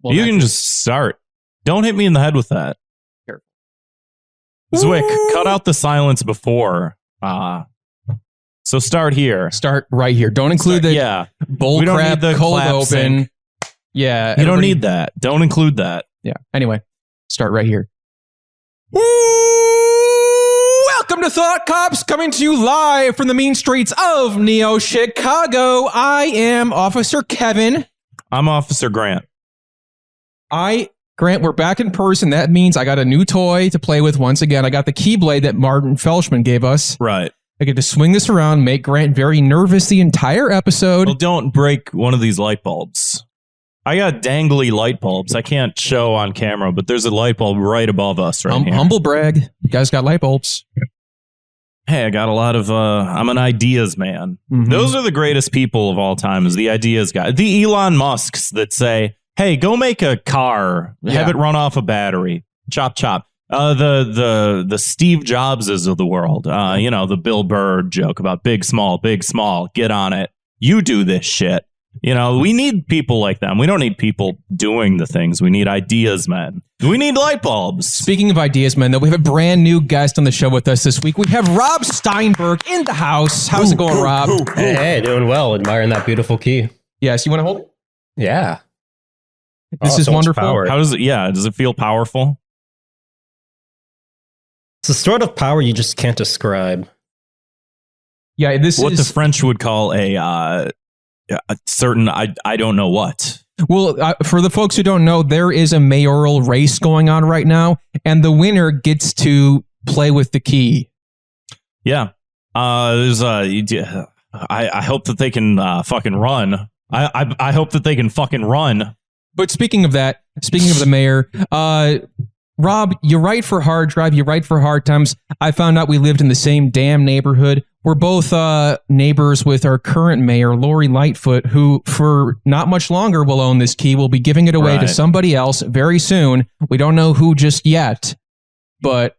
Well, you can just start. Don't hit me in the head with that. Careful. Zwick, cut out the silence before. So start here. Start right here. Don't include the bull we don't crap, need the cold clap open. sync. Yeah. You don't need that. Don't include that. Yeah. Anyway, start right here. Welcome to Thought Cops, coming to you live from the mean streets of Neo Chicago. I am Officer Kevin. I'm Officer Grant. Grant, we're back in person. That means I got a new toy to play with once again. I got the Keyblade that Martin Felshman gave us. Right. I get to swing this around, make Grant very nervous the entire episode. Well, don't break one of these light bulbs. I got dangly light bulbs. I can't show on camera, but there's a light bulb right above us right here. Humble brag. You guys got light bulbs. Hey, I got a lot of, I'm an ideas man. Mm-hmm. Those are the greatest people of all time, is the ideas guy. The Elon Musks that say, hey, go make a car, have it run off a battery, chop, chop. The Steve Jobses of the world, the Bill Burr joke about big, small, get on it. You do this shit. We need people like them. We don't need people doing the things. We need ideas men. We need light bulbs. Speaking of ideas men, though, we have a brand new guest on the show with us this week. We have Rob Steinberg in the house. How's it going, Rob? Hey, doing well. Admiring that beautiful key. Yes, you want to hold it? Yeah. This is so wonderful. How does it? Yeah, does it feel powerful? It's the sort of power you just can't describe. Yeah, this what is the French would call a certain I don't know what. Well, for the folks who don't know, there is a mayoral race going on right now, and the winner gets to play with the key. Yeah, there's I hope that they can fucking run. I hope that they can fucking run. But speaking of that, speaking of the mayor, Rob, you write for Hard Drive, you write for Hard Times. I found out we lived in the same damn neighborhood. We're both neighbors with our current mayor, Lori Lightfoot, who for not much longer will own this key. We'll be giving it away to somebody else very soon. We don't know who just yet, but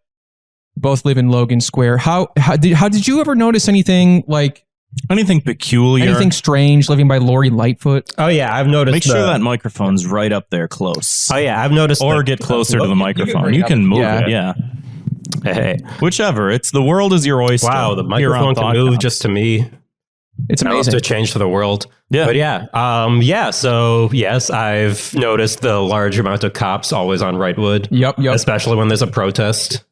both live in Logan Square. How did you ever notice anything like... Anything peculiar? Anything strange living by Lori Lightfoot? Oh, yeah, I've noticed. Make sure that microphone's right up there close. Oh, yeah, I've noticed. Or get closer to the microphone. You can move it, yeah. Hey. Whichever. It's the world is your oyster. Wow, the microphone can move just to me. It's amazing. To change for the world. Yeah. But so, yes, I've noticed the large amount of cops always on Wrightwood. Yep. Especially when there's a protest.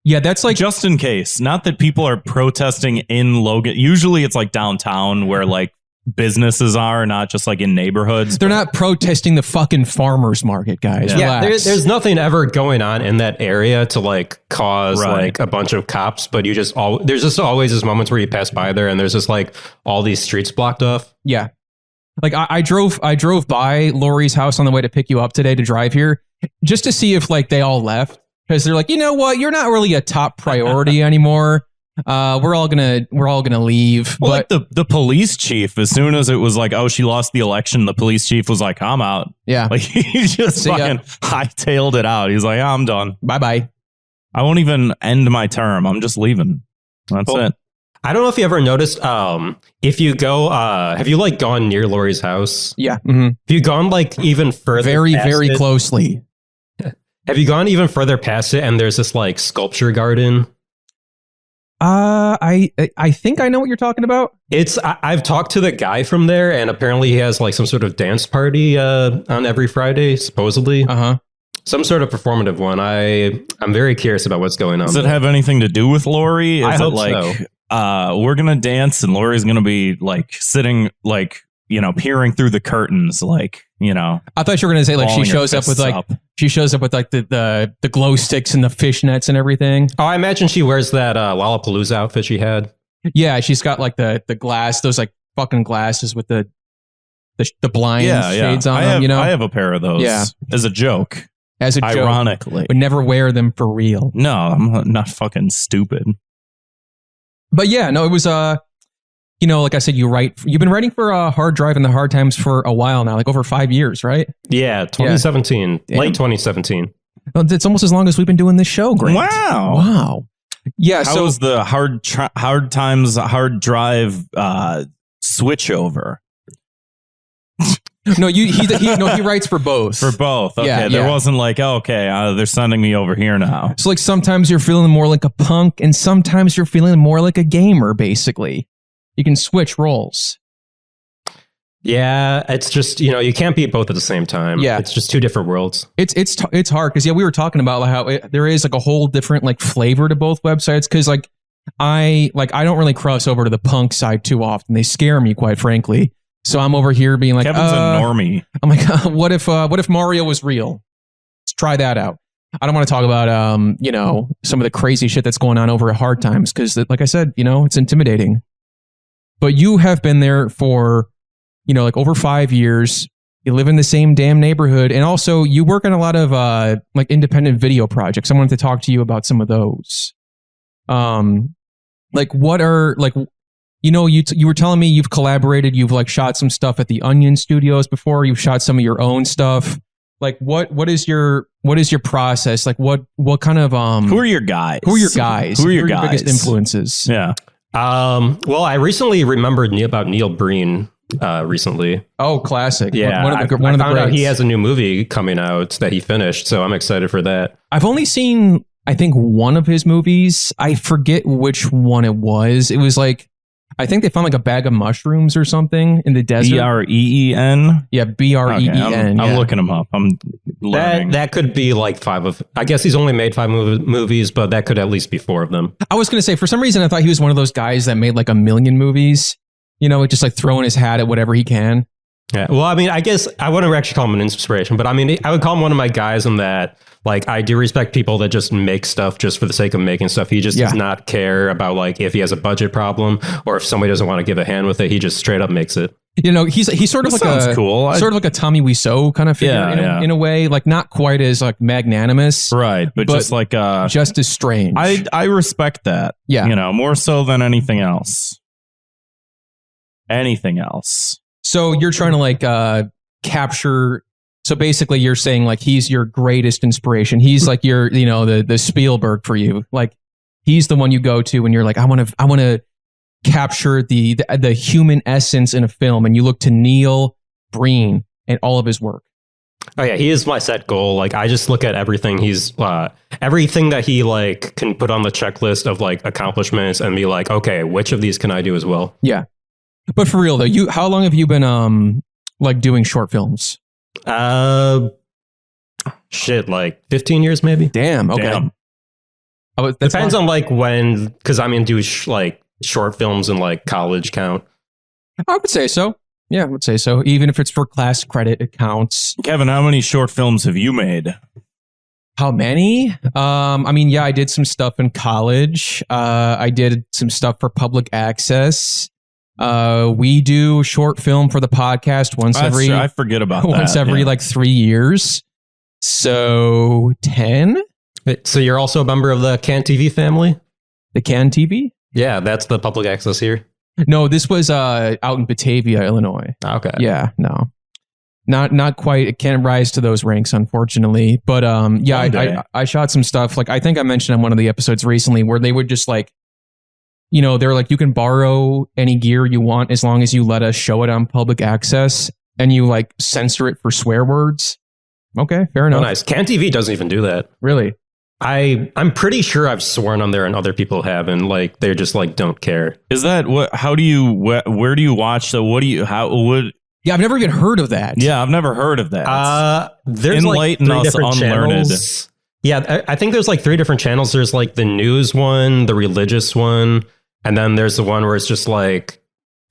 Yeah, that's like... Just in case. Not that people are protesting in Logan. Usually it's like downtown where like businesses are, not just like in neighborhoods. They're not protesting the fucking farmers market, guys. Yeah, there's nothing ever going on in that area to like cause like a bunch of cops, but there's just always these moments where you pass by there and there's just like all these streets blocked off. Yeah. Like I drove by Lori's house on the way to pick you up today to drive here just to see if like they all left. Because they're like, you know what? You're not really a top priority anymore. We're all gonna leave. Well, but like the police chief, as soon as it was like, oh, she lost the election, the police chief was like, I'm out. Yeah, like he just fucking hightailed it out. He's like, I'm done. Bye bye. I won't even end my term. I'm just leaving. That's it. I don't know if you ever noticed. If you go, have you like gone near Lori's house? Yeah. Mm-hmm. Have you gone like even further? Very closely. Have you gone even further past it and there's this like sculpture garden? I think I know what you're talking about. I've talked to the guy from there and apparently he has like some sort of dance party on every Friday, supposedly. Uh-huh. Some sort of performative one. I'm very curious about what's going on. Does it have anything to do with Lori? I hope so. We're gonna dance and Lori's gonna be like sitting like, peering through the curtains, like, I thought you were gonna say like she shows up with the glow sticks and the fishnets and everything. Oh, I imagine she wears that Lollapalooza outfit she had. Yeah, she's got like the glass, those like fucking glasses with the blind shades on them. I have a pair of those. Yeah. As a joke. Ironically, would never wear them for real. No, I'm not fucking stupid. But yeah, no, it was like I said, you've been writing for Hard Drive and the Hard Times for a while now, like over 5 years, right? Yeah, 2017, late 2017. It's almost as long as we've been doing this show, Grant. Wow. Yeah. How was the Hard Times Hard Drive switch over? No, he writes for both. For both. Okay. Yeah, There wasn't like, they're sending me over here now. So like sometimes you're feeling more like a punk and sometimes you're feeling more like a gamer, basically. You can switch roles. Yeah, it's just, you can't be both at the same time. Yeah. It's just two different worlds. It's hard because we were talking about like how there is like a whole different like flavor to both websites because like I don't really cross over to the punk side too often. They scare me, quite frankly. So I'm over here being like, Kevin's a normie. I'm like, what if Mario was real? Let's try that out. I don't want to talk about some of the crazy shit that's going on over at Hard Times because like I said, it's intimidating. But you have been there for like over 5 years. You live in the same damn neighborhood. And also you work on a lot of like independent video projects. I wanted to talk to you about some of those. Like what are like, you were telling me you've collaborated, you've like shot some stuff at the Onion Studios before, you've shot some of your own stuff. Like what is your process? Like what kind of, who are your guys? Who are your guys? Who are your biggest influences? Yeah. Well, I recently remembered about Neil Breen recently. Oh, classic. Yeah. One of the I found out greats. he has a new movie coming out that he finished, so I'm excited for that. I've only seen, I think, one of his movies. I forget which one it was. It was like, I think they found like a bag of mushrooms or something in the desert. Breen? Yeah, Breen. I'm looking him up. I'm learning. That could be like I guess he's only made 5 movies, but that could at least be 4 of them. I was going to say, for some reason, I thought he was one of those guys that made like 1 million movies, just like throwing his hat at whatever he can. Yeah. Well, I mean, I guess I wouldn't actually call him an inspiration, but I mean, I would call him one of my guys in that, like, I do respect people that just make stuff just for the sake of making stuff. He just does not care about like if he has a budget problem or if somebody doesn't want to give a hand with it. He just straight up makes it. He's sort of like sort of like a Tommy Wiseau kind of figure in a way, like not quite as like magnanimous, right? But just like just as strange. I respect that. Yeah, more so than anything else. Anything else. So you're trying to like capture. So basically, you're saying like he's your greatest inspiration. He's like your, the Spielberg for you. Like he's the one you go to when you're like, I want to capture the human essence in a film, and you look to Neil Breen and all of his work. Oh yeah, he is my set goal. Like I just look at everything everything that he like can put on the checklist of like accomplishments and be like, okay, which of these can I do as well? Yeah, but for real though, how long have you been like doing short films? Like 15 years maybe. Damn. Okay. Damn. Depends on like when, because I mean, do like short films in like college count? I would say so. Yeah, I would say so. Even if it's for class credit, it counts. Kevin, how many short films have you made? How many? I mean, yeah, I did some stuff in college. I did some stuff for public access. We do short film for the podcast I forget about that. Once every like 3 years. So 10. So you're also a member of the Can TV family? The Can TV? Yeah, that's the public access here. No, this was out in Batavia, Illinois. Okay. Yeah, no. Not quite. It can't rise to those ranks, unfortunately. But yeah, I shot some stuff. Like I think I mentioned on one of the episodes recently where they would just like, they're like, you can borrow any gear you want as long as you let us show it on public access, and you like censor it for swear words. Okay, fair enough. Oh, nice. Can TV doesn't even do that. Really? I'm pretty sure I've sworn on there and other people have, and like they're just like don't care. Is that what? How do you? Where do you watch? So what do you? How would? Yeah, I've never even heard of that. Yeah, I've never heard of that. There's Enlighten like 3 us different unlearned. channels. Yeah, I think there's like 3 different channels. There's like the news one, the religious one, and then there's the one where it's just like,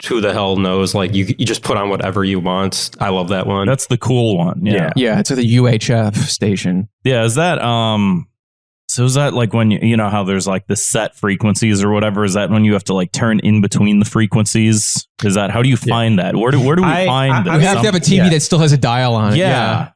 who the hell knows? Like you just put on whatever you want. I love that one. That's the cool one. Yeah. Yeah, it's at the UHF station. Yeah, is that so is that like when you know how there's like the set frequencies or whatever? Is that when you have to like turn in between the frequencies? Is that, how do you find that? Where do we find that? You have to have a TV that still has a dial on it. Yeah.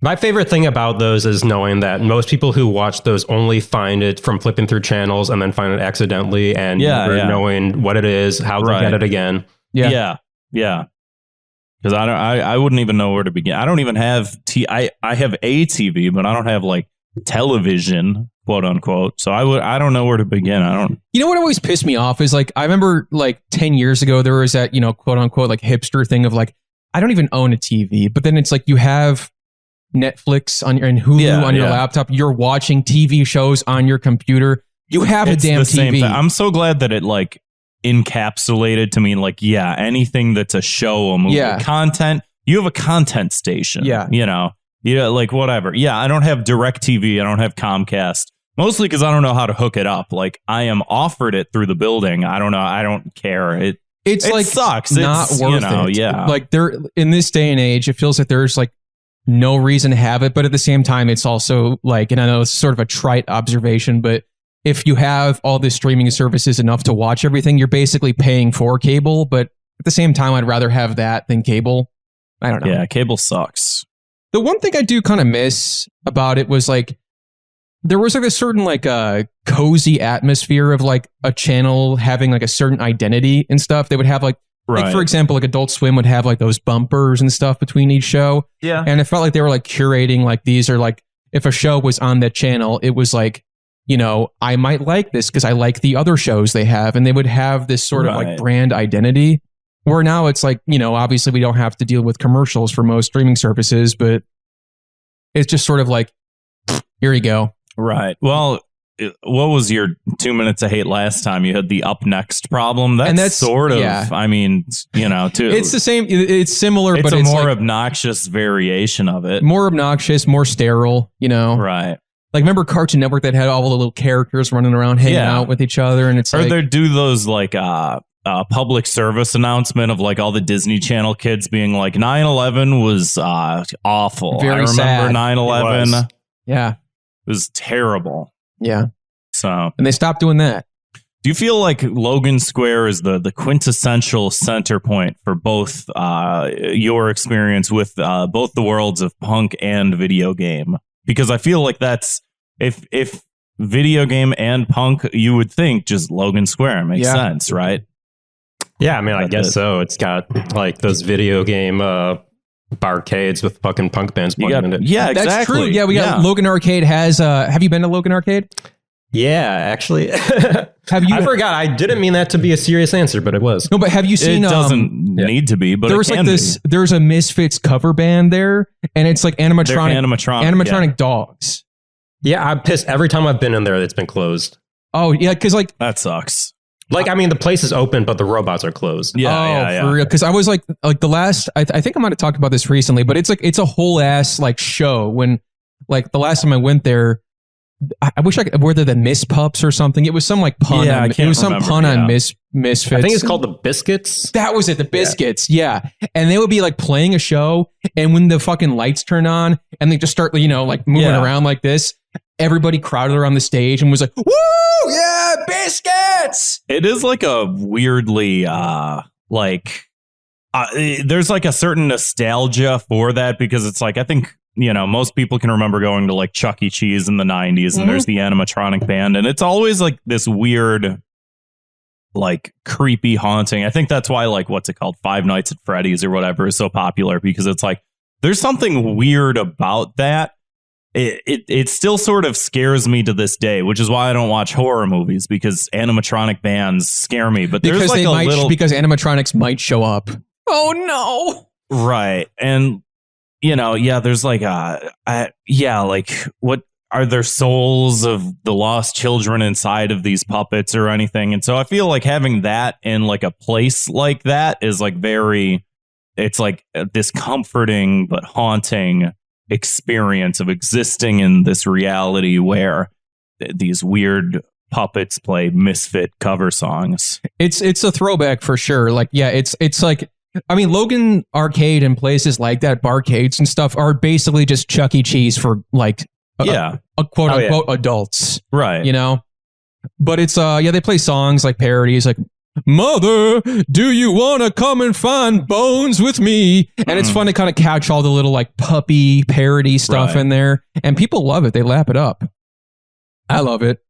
My favorite thing about those is knowing that most people who watch those only find it from flipping through channels and then find it accidentally, and never knowing what it is, how to get it again. Yeah. Because I wouldn't even know where to begin. I don't even have I have a TV, but I don't have like television, quote unquote. So I don't know where to begin. You know what always pissed me off is like, I remember like 10 years ago there was that, quote unquote like hipster thing of like, I don't even own a TV, but then it's like you have Netflix on your and Hulu on your laptop. You're watching TV shows on your computer. You have a damn TV. I'm so glad that it like encapsulated to mean like, anything that's a show, a movie, content. You have a content station. Like whatever. I don't have DirecTV. I don't have Comcast. Mostly because I don't know how to hook it up. Like I am offered it through the building. I don't know. I don't care. It like sucks. Not it's, worth it. Like there in this day and age, it feels like there's like no reason to have it. But at the same time, it's also like, and I know it's sort of a trite observation, but if you have all the streaming services enough to watch everything, you're basically paying for cable. But at the same time, I'd rather have that than cable. I don't know. Yeah, cable sucks. The one thing I do kind of miss about it was like, there was like a certain like cozy atmosphere of like a channel having like a certain identity and stuff. They would have like for example, like Adult Swim would have like those bumpers and stuff between each show. Yeah. And it felt like they were like curating like these are like, if a show was on that channel, it was like, I might like this because I like the other shows they have. And they would have this sort of like brand identity where now it's like, obviously we don't have to deal with commercials for most streaming services, but it's just sort of like, here you go. Right. Well, what was your 2 minutes of hate last time? You had the up next problem. That's sort of, I mean, it's the same. It's similar, but it's a more obnoxious variation of it. More obnoxious, more sterile, Right. Like remember Cartoon Network that had all the little characters running around hanging out with each other, and it's or like, they do those like public service announcement of like all the Disney Channel kids being like 9/11 was awful. Very I remember sad. 9/11. Yeah. It was terrible. Yeah. So, and they stopped doing that. Do you feel like Logan Square is the quintessential center point for both your experience with both the worlds of punk and video game? Because I feel like that's if video game and punk, you would think just Logan Square makes sense, right? Yeah, I mean, I guess so. It's got like those video game barcades with fucking punk bands playing in it. Yeah, exactly. That's true. Yeah, we got Logan Arcade has. Have you been to Logan Arcade? Yeah, actually. Have you? I forgot. I didn't mean that to be a serious answer, but it was. No, but have you seen? It doesn't need to be, but there was like this. Be. There's a Misfits cover band there, and it's like animatronic dogs. Yeah, I'm pissed every time I've been in there. It's been closed. Oh yeah, because like that sucks. Like, I mean, the place is open, but the robots are closed. Yeah, for real. Because I was like the last, I think I might have talked about this recently, but it's like, it's a whole ass like show when like the last time I went there, I wish I could, were they the Miss Pups or something? It was some like pun. Yeah, it was some pun on Misfits. I think it's called the Biscuits. That was it. The Biscuits. Yeah. And they would be like playing a show. And when the fucking lights turn on and they just start, like moving around like this, everybody crowded around the stage and was like, woo, yeah, Biscuits. It is like a weirdly, there's like a certain nostalgia for that because it's like, I think, most people can remember going to like Chuck E. Cheese in the 90s and there's the animatronic band. And it's always like this weird, like creepy haunting. I think that's why like, what's it called? Five Nights at Freddy's or whatever is so popular because it's like, there's something weird about that. It still sort of scares me to this day, which is why I don't watch horror movies because animatronic bands scare me. But there's like because animatronics might show up. Oh no! Right, and there's like like what are there souls of the lost children inside of these puppets or anything? And so I feel like having that in like a place like that is like it's like this comforting but haunting experience of existing in this reality where these weird puppets play misfit cover songs. It's a throwback for sure. Like, yeah, it's like, I mean, Logan Arcade and places like that, barcades and stuff are basically just Chuck E. Cheese for like, a quote unquote adults. Right. But it's, they play songs like parodies like, Mother, do you want to come and find bones with me? And it's fun to kind of catch all the little like puppy parody stuff in there. And people love it. They lap it up. I love it.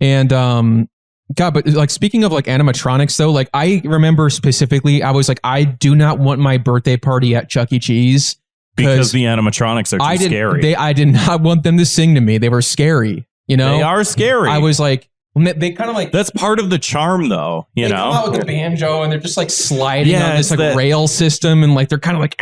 And God, but like speaking of like animatronics though, like I remember specifically, I was like, I do not want my birthday party at Chuck E. Cheese. Because the animatronics are too scary. I did not want them to sing to me. They were scary. They are scary. I was like, They kind of like That's part of the charm, though. You they know, come out with the banjo and they're just like sliding on this it's like rail system, and like they're kind of like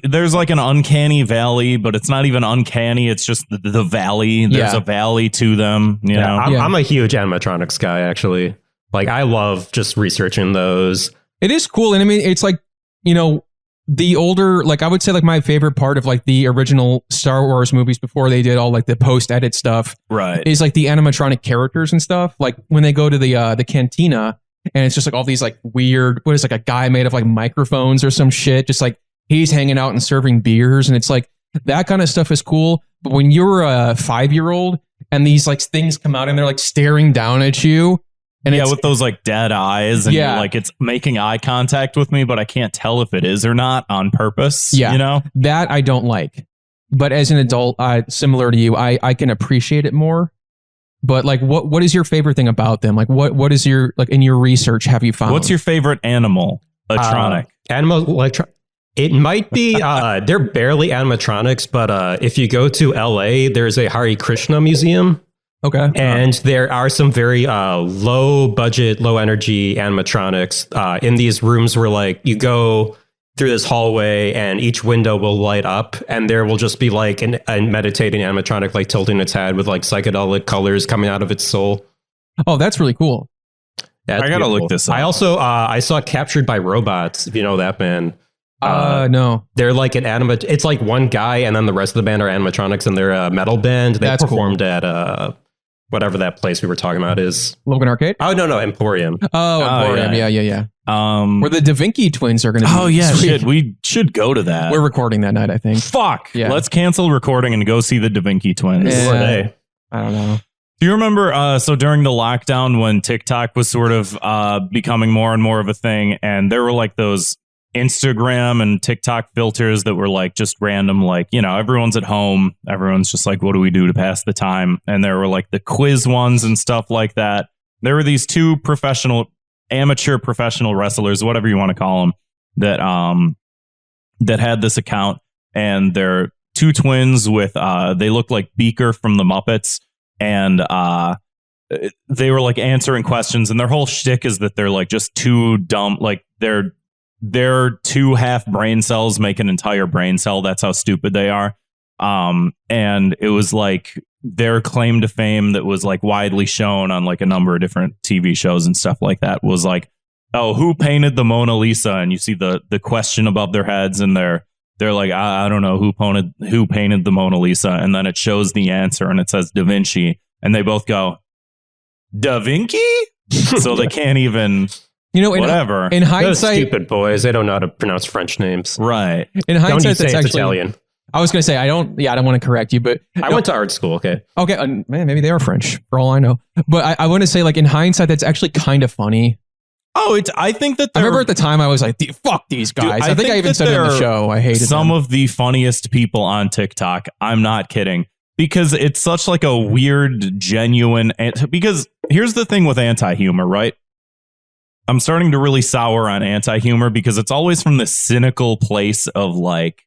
there's like an uncanny valley, but it's not even uncanny. It's just the valley. There's a valley to them. You know, I'm a huge animatronics guy, actually. Like, I love just researching those. It is cool, and I mean, it's like, you know, the older, like I would say, like my favorite part of like the original Star Wars movies before they did all like the post-edit stuff, right, is like the animatronic characters and stuff. Like when they go to the cantina, and it's just like all these like weird, what is like a guy made of like microphones or some shit, just like he's hanging out and serving beers, and it's like that kind of stuff is cool. But when you're a 5-year-old and these like things come out and they're like staring down at you. And with those like dead eyes, and like it's making eye contact with me, but I can't tell if it is or not on purpose. Yeah, you know, that I don't like. But as an adult, similar to you, I can appreciate it more. But like, what is your favorite thing about them? Like, what is your, like, in your research have you found? What's your favorite animal electronic? It might be they're barely animatronics, but if you go to LA, there's a Hare Krishna museum. Okay. And there are some very low budget, low energy animatronics in these rooms where like you go through this hallway and each window will light up and there will just be like a meditating animatronic like tilting its head with like psychedelic colors coming out of its soul. Oh, that's really cool. That's I gotta look this up. I also I saw Captured by Robots, if you know that band. No. They're like an it's like one guy and then the rest of the band are animatronics and they're a metal band. They performed at whatever that place we were talking about is. Logan Arcade? Oh, no, Emporium. Oh, Emporium. Yeah. Where the Da Vinci twins are going to be. Oh, yeah, shit. We should go to that. We're recording that night, I think. Fuck. Yeah. Let's cancel recording and go see the Da Vinci twins. Yeah. I don't know. Do you remember, so during the lockdown when TikTok was sort of becoming more and more of a thing, and there were like those Instagram and TikTok filters that were like just random, like, you know, everyone's at home. Everyone's just like, what do we do to pass the time? And there were like the quiz ones and stuff like that. There were these two amateur professional wrestlers, whatever you want to call them, that had this account, and they're two twins with, they look like Beaker from the Muppets. And they were like answering questions, and their whole shtick is that they're like just too dumb. Like they're two half brain cells make an entire brain cell. That's how stupid they are. And it was like their claim to fame that was like widely shown on like a number of different TV shows and stuff like that was like, oh, who painted the Mona Lisa? And you see the question above their heads, and they're like, I don't know who painted the Mona Lisa. And then it shows the answer and it says Da Vinci. And they both go, Da Vinci? So they can't even, you know, whatever. In hindsight, those stupid boys, they don't know how to pronounce French names. Right. In hindsight, that's actually Italian. I was going to say, I don't want to correct you, but I went to art school. Okay. Man, maybe they are French for all I know. But I want to say, like, in hindsight, that's actually kind of funny. Oh, I think that I remember at the time I was like, fuck these guys. Dude, I think I even said it in the show. I hated some them. of the funniest people on TikTok. I'm not kidding, because it's such like a weird, genuine. Because here's the thing with anti-humor, right? I'm starting to really sour on anti-humor because it's always from this cynical place of like,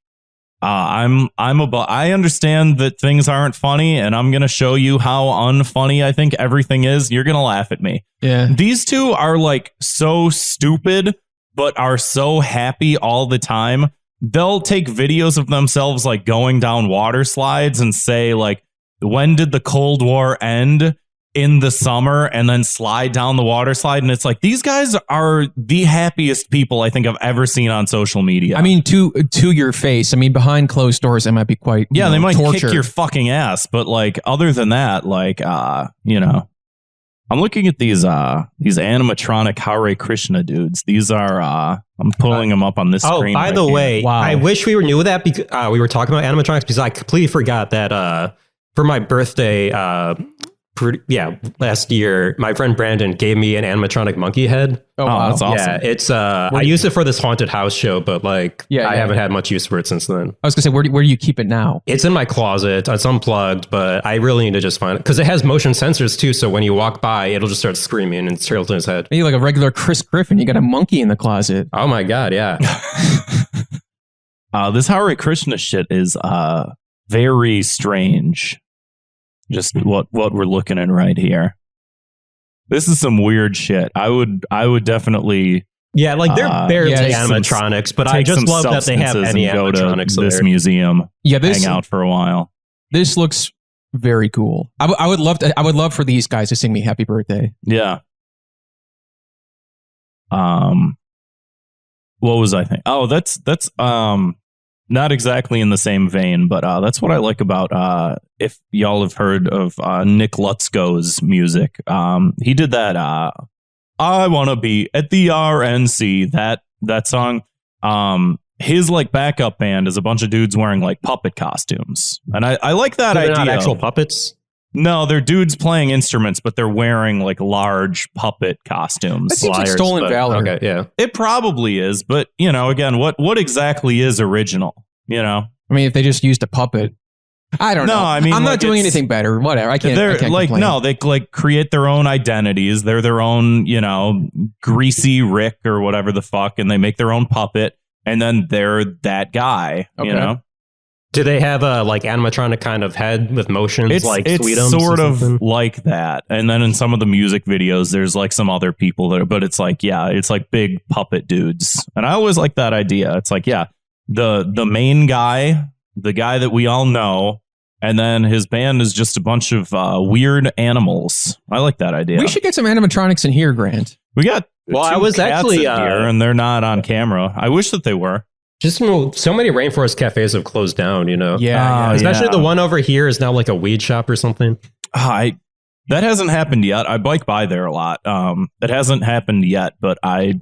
I understand that things aren't funny, and I'm going to show you how unfunny I think everything is. You're going to laugh at me. Yeah. These two are like so stupid, but are so happy all the time. They'll take videos of themselves like going down water slides and say like, when did the Cold War end? In the summer, and then slide down the water slide. And it's like, these guys are the happiest people I think I've ever seen on social media. I mean, to your face. I mean, behind closed doors, it might be quite, they might torture. kick your fucking ass. But like, other than that, like, you know, I'm looking at these animatronic Hare Krishna dudes. These are, I'm pulling them up on this screen. Oh, by the way, wow. I wish we knew that because we were talking about animatronics, because I completely forgot that for my birthday, last year, my friend Brandon gave me an animatronic monkey head. Oh, wow. That's awesome. Yeah, it's I used it for this haunted house show, but like I haven't had much use for it since then. I was gonna say, where do you keep it now? It's in my closet. It's unplugged, but I really need to just find it because it has motion sensors too. So when you walk by, it'll just start screaming and tilting its head. Maybe like a regular Chris Griffin. You got a monkey in the closet. Oh my god, yeah. This Hare Krishna shit is very strange. just what we're looking at right here. This is some weird shit. I would definitely. Yeah, like they're barely some- animatronics, but I take just some love that they have substances any and go to animatronics this there. museum. Yeah, this Hang out for a while. This looks very cool. I would love to. I would love for these guys to sing me "Happy Birthday." Yeah. What was I thinking? Oh, that's not exactly in the same vein, but that's what I like about if y'all have heard of Nick Lutzko's music. He did that I Wanna Be at the RNC, that song. His like backup band is a bunch of dudes wearing like puppet costumes. And I like that They're idea. not actual puppets? No, they're dudes playing instruments, but they're wearing like large puppet costumes. That seems like Liars, stolen but- valor. Okay, yeah. It probably is, but you know, again, what exactly is original? You know, I mean, if they just used a puppet, I don't know. No, I mean, I'm like, not doing it's- anything better. Whatever. I can't. they're I can't like complain. no, they like create their own identities. They're their own, you know, greasy Rick or whatever the fuck, and they make their own puppet, and then they're that guy. You Okay. know, Do they have a like animatronic kind of head with motions it's like it's Sweetums sort or of something? like that. And then in some of the music videos, there's like some other people that, but it's like it's like big puppet dudes, and I always like that idea. It's like the main guy, the guy that we all know, and then his band is just a bunch of weird animals. I like that idea. We should get some animatronics in here, Grant. We got Well, I two was cats actually, in here, and they're not on camera. I wish that they were. Just so many rainforest cafes have closed down, you know? Yeah, Especially yeah. the one over here is now like a weed shop or something. That hasn't happened yet. I bike by there a lot. It hasn't happened yet, but I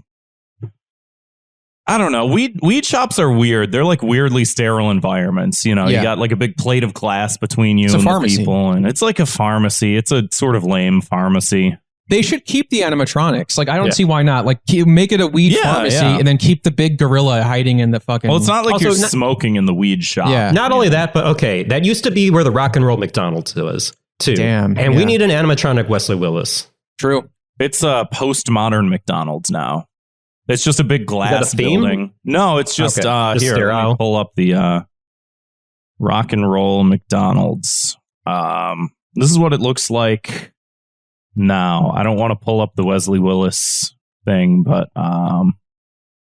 don't know. Weed shops are weird. They're like weirdly sterile environments. You know, Yeah. you got like a big plate of glass between you It's a and pharmacy. the people, and it's like a pharmacy. It's a sort of lame pharmacy. They should keep the animatronics. Like, I don't Yeah. see why not. Like, make it a weed Yeah, pharmacy, yeah. and then keep the big gorilla hiding in the fucking. Well, it's not like Also, you're not- smoking in the weed shop. Yeah. Not only that, but okay, that used to be where the rock and roll McDonald's was, too. Damn, And yeah. we need an animatronic Wesley Willis. True. It's a postmodern McDonald's now. It's just a big glass a theme? building. No, it's just Okay. Just here. Let me sterile. pull up the rock and roll McDonald's. This is what it looks like now. I don't want to pull up the Wesley Willis thing, but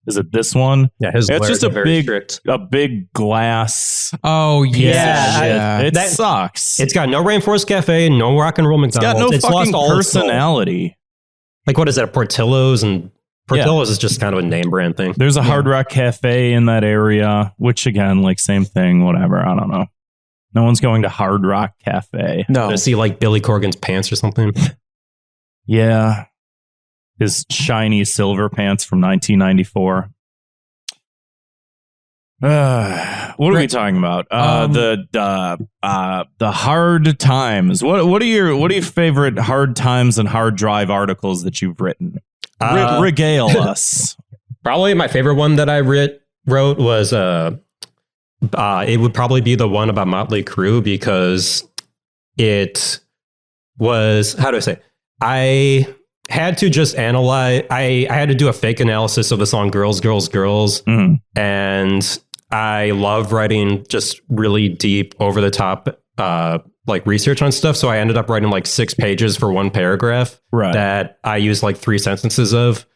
is it this one? Yeah, his It's glares just a are very big, strict. a big glass. Oh piece of yeah, shit. yeah. It That- sucks. It's got no rainforest cafe, no rock and roll It's McDonald's. got no lost fucking all its soul. personality. Like, what is that? Portillo's, and Portillo's is just kind of a name brand thing. There's a Hard Rock Cafe in that area, which again, like same thing, whatever. I don't know. No one's going to Hard Rock Cafe. No. To see like Billy Corgan's pants or something. Yeah. His shiny silver pants from 1994. What are we talking about? The hard times. What are your favorite hard times and hard drive articles that you've written? Regale us. Probably my favorite one that I wrote was it would probably be the one about Motley Crue, because it was, how do I say, I had to just analyze, I had to do a fake analysis of the song Girls, Girls, Girls. Mhm. And I love writing just really deep, over the top like research on stuff. So I ended up writing like 6 pages for one paragraph Right. that I used like 3 sentences of.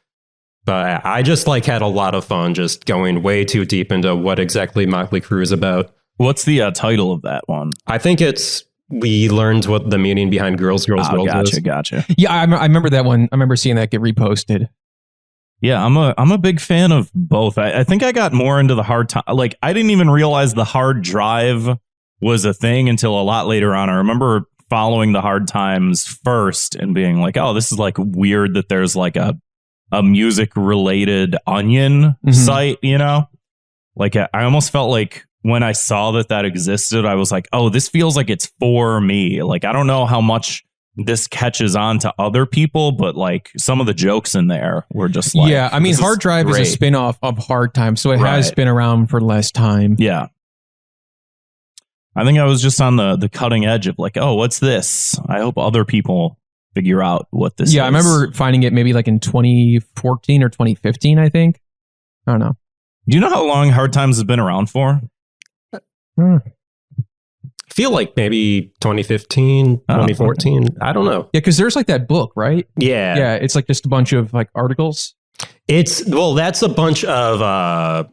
But I just like had a lot of fun just going way too deep into what exactly Motley Crue is about. What's the title of that one? I think it's, we learned what the meaning behind Girls, Girls, Girls is. Gotcha. Yeah, I remember that one. I remember seeing that get reposted. Yeah, I'm a big fan of both. I think I got more into the hard time. Like, I didn't even realize the hard drive was a thing until a lot later on. I remember following the hard times first and being like, oh, this is like weird that there's like a music related onion site, you know? Like, I almost felt like when I saw that existed, I was like, oh, this feels like it's for me. Like, I don't know how much this catches on to other people, but like some of the jokes in there were just like, yeah, I mean, this is Hard Drive is a great. spin-off of Hard Time, so it has Right. been around for less time. Yeah. I think I was just on the cutting edge of like, oh, what's this? I hope other people figure out what this is. Yeah, I remember finding it maybe like in 2014 or 2015, I think. I don't know. Do you know how long Hard Times has been around for? I feel like maybe 2015, 2014. I don't know. Yeah, because there's like that book, right? Yeah. Yeah, it's like just a bunch of like articles. That's a bunch of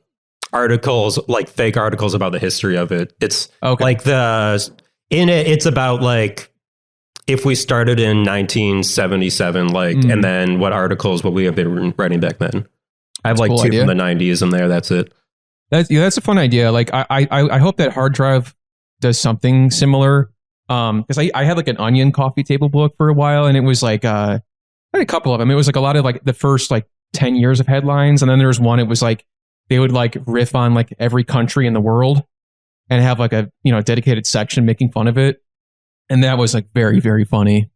articles, like fake articles about the history of it. It's like it's about like if we started in 1977, like, and then what we have been writing back then. I have like two from the 90s in there. That's it. That's a fun idea. Like I hope that hard drive does something similar. Because I had like an Onion coffee table book for a while, and it was like I had a couple of them. It was like a lot of like the first like 10 years of headlines, and then there was one. It was like they would like riff on like every country in the world and have like a dedicated section making fun of it, and that was like very, very funny.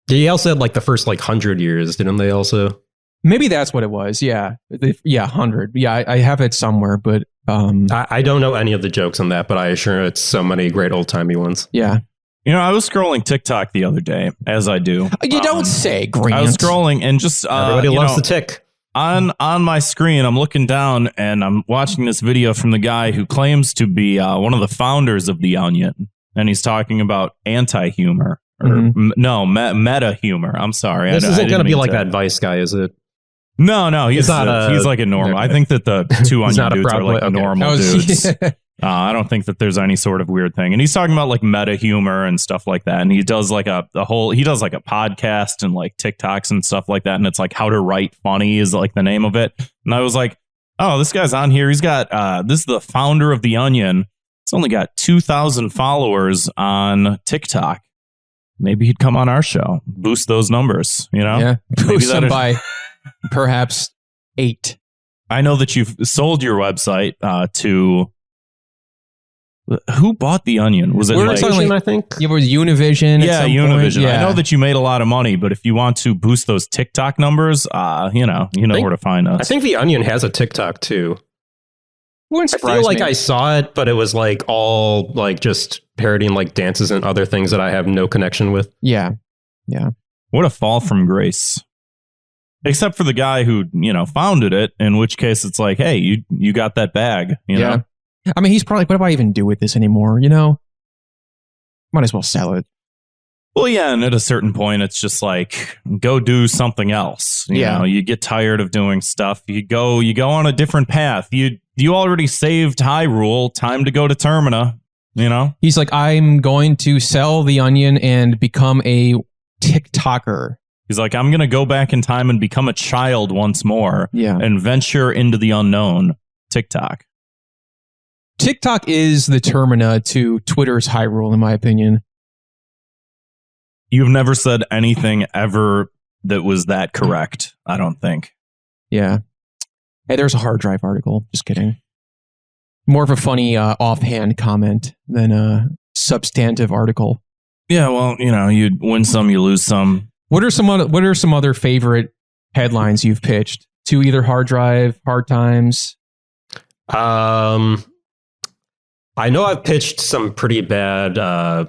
They also had like the first like 100 years, didn't they? Also, maybe that's what it was. Yeah, 100. Yeah, I have it somewhere, but I don't know any of the jokes on that, but I assure it's so many great old timey ones. Yeah. I was scrolling TikTok the other day, as I do. You don't say, Grant. I was scrolling and just everybody loves the tick. On my screen, I'm looking down and I'm watching this video from the guy who claims to be one of the founders of The Onion, and he's talking about anti-humor or meta humor. I'm sorry, this isn't going to be like that Vice guy, is it? No, he's like a normal. I think that the two Onion dudes are like normal dudes. I don't think that there's any sort of weird thing. And he's talking about like meta humor and stuff like that. And he does like a podcast and like TikToks and stuff like that. And it's like How to Write Funny is like the name of it. And I was like, oh, this guy's on here. He's got this is the founder of The Onion. It's only got 2,000 followers on TikTok. Maybe he'd come on our show, boost those numbers, Yeah, boost them by perhaps 8. I know that you've sold your website to... Who bought The Onion? Was it Univision, I think? It was Univision. Yeah, Univision. Yeah. I know that you made a lot of money, but if you want to boost those TikTok numbers, you know where to find us. I think The Onion has a TikTok too. I feel like I saw it, but it was like all like just parodying like dances and other things that I have no connection with. Yeah. What a fall from grace. Except for the guy who, founded it, in which case it's like, hey, you got that bag, you know? I mean, he's probably like, what do I even do with this anymore? Might as well sell it. Well, yeah, and at a certain point, it's just like, go do something else. You know, you get tired of doing stuff. You go on a different path. You already saved Hyrule. Time to go to Termina. He's like, I'm going to sell The Onion and become a TikToker. He's like, I'm going to go back in time and become a child once more. Yeah, and venture into the unknown. TikTok. TikTok is the Termina to Twitter's Hyrule, in my opinion. You've never said anything ever that was that correct, I don't think. Yeah. Hey, there's a hard drive article. Just kidding. More of a funny offhand comment than a substantive article. Yeah, well, you win some, you lose some. What are some other favorite headlines you've pitched to either hard drive, hard times? I know I've pitched some pretty bad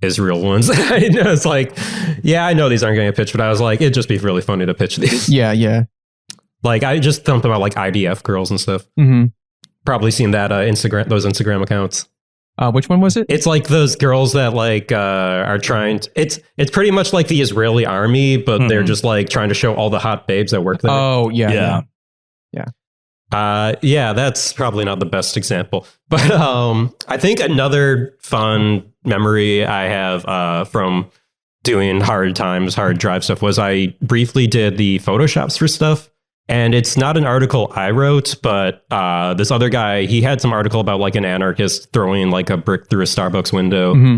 Israel ones. I know it's like, I know these aren't going to get pitched, but I was like, it'd just be really funny to pitch these. Yeah. Like I just thumped about like IDF girls and stuff. Mm-hmm. Probably seen that those Instagram accounts. Which one was it? It's like those girls that like are trying to, it's pretty much like the Israeli army, but they're just like trying to show all the hot babes that work there. Oh, yeah. That's probably not the best example, but I think another fun memory I have from doing hard drive stuff was I briefly did the Photoshops for stuff. And it's not an article I wrote, but this other guy, he had some article about like an anarchist throwing like a brick through a Starbucks window. Mm-hmm.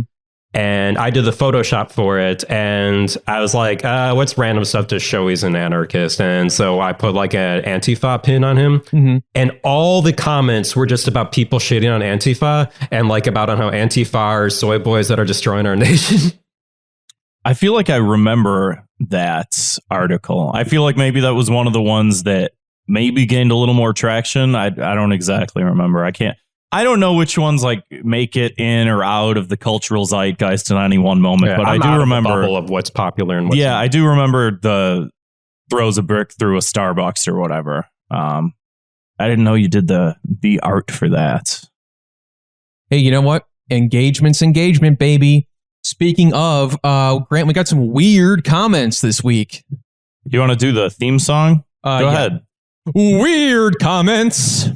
And I did the Photoshop for it. And I was like, what's random stuff to show he's an anarchist? And so I put like an Antifa pin on him. Mm-hmm. And all the comments were just about people shitting on Antifa and like about on how Antifa are soy boys that are destroying our nation. I feel like I remember that article. I feel like maybe that was one of the ones that maybe gained a little more traction. I don't exactly remember. I don't know which ones like make it in or out of the cultural zeitgeist in any one moment, but I do remember the bubble of what's popular and what's not. I do remember the throws a brick through a Starbucks or whatever. I didn't know you did the art for that. Hey, you know what? Engagement, baby. Speaking of, Grant, we got some weird comments this week. You want to do the theme song? Go ahead. Weird comments.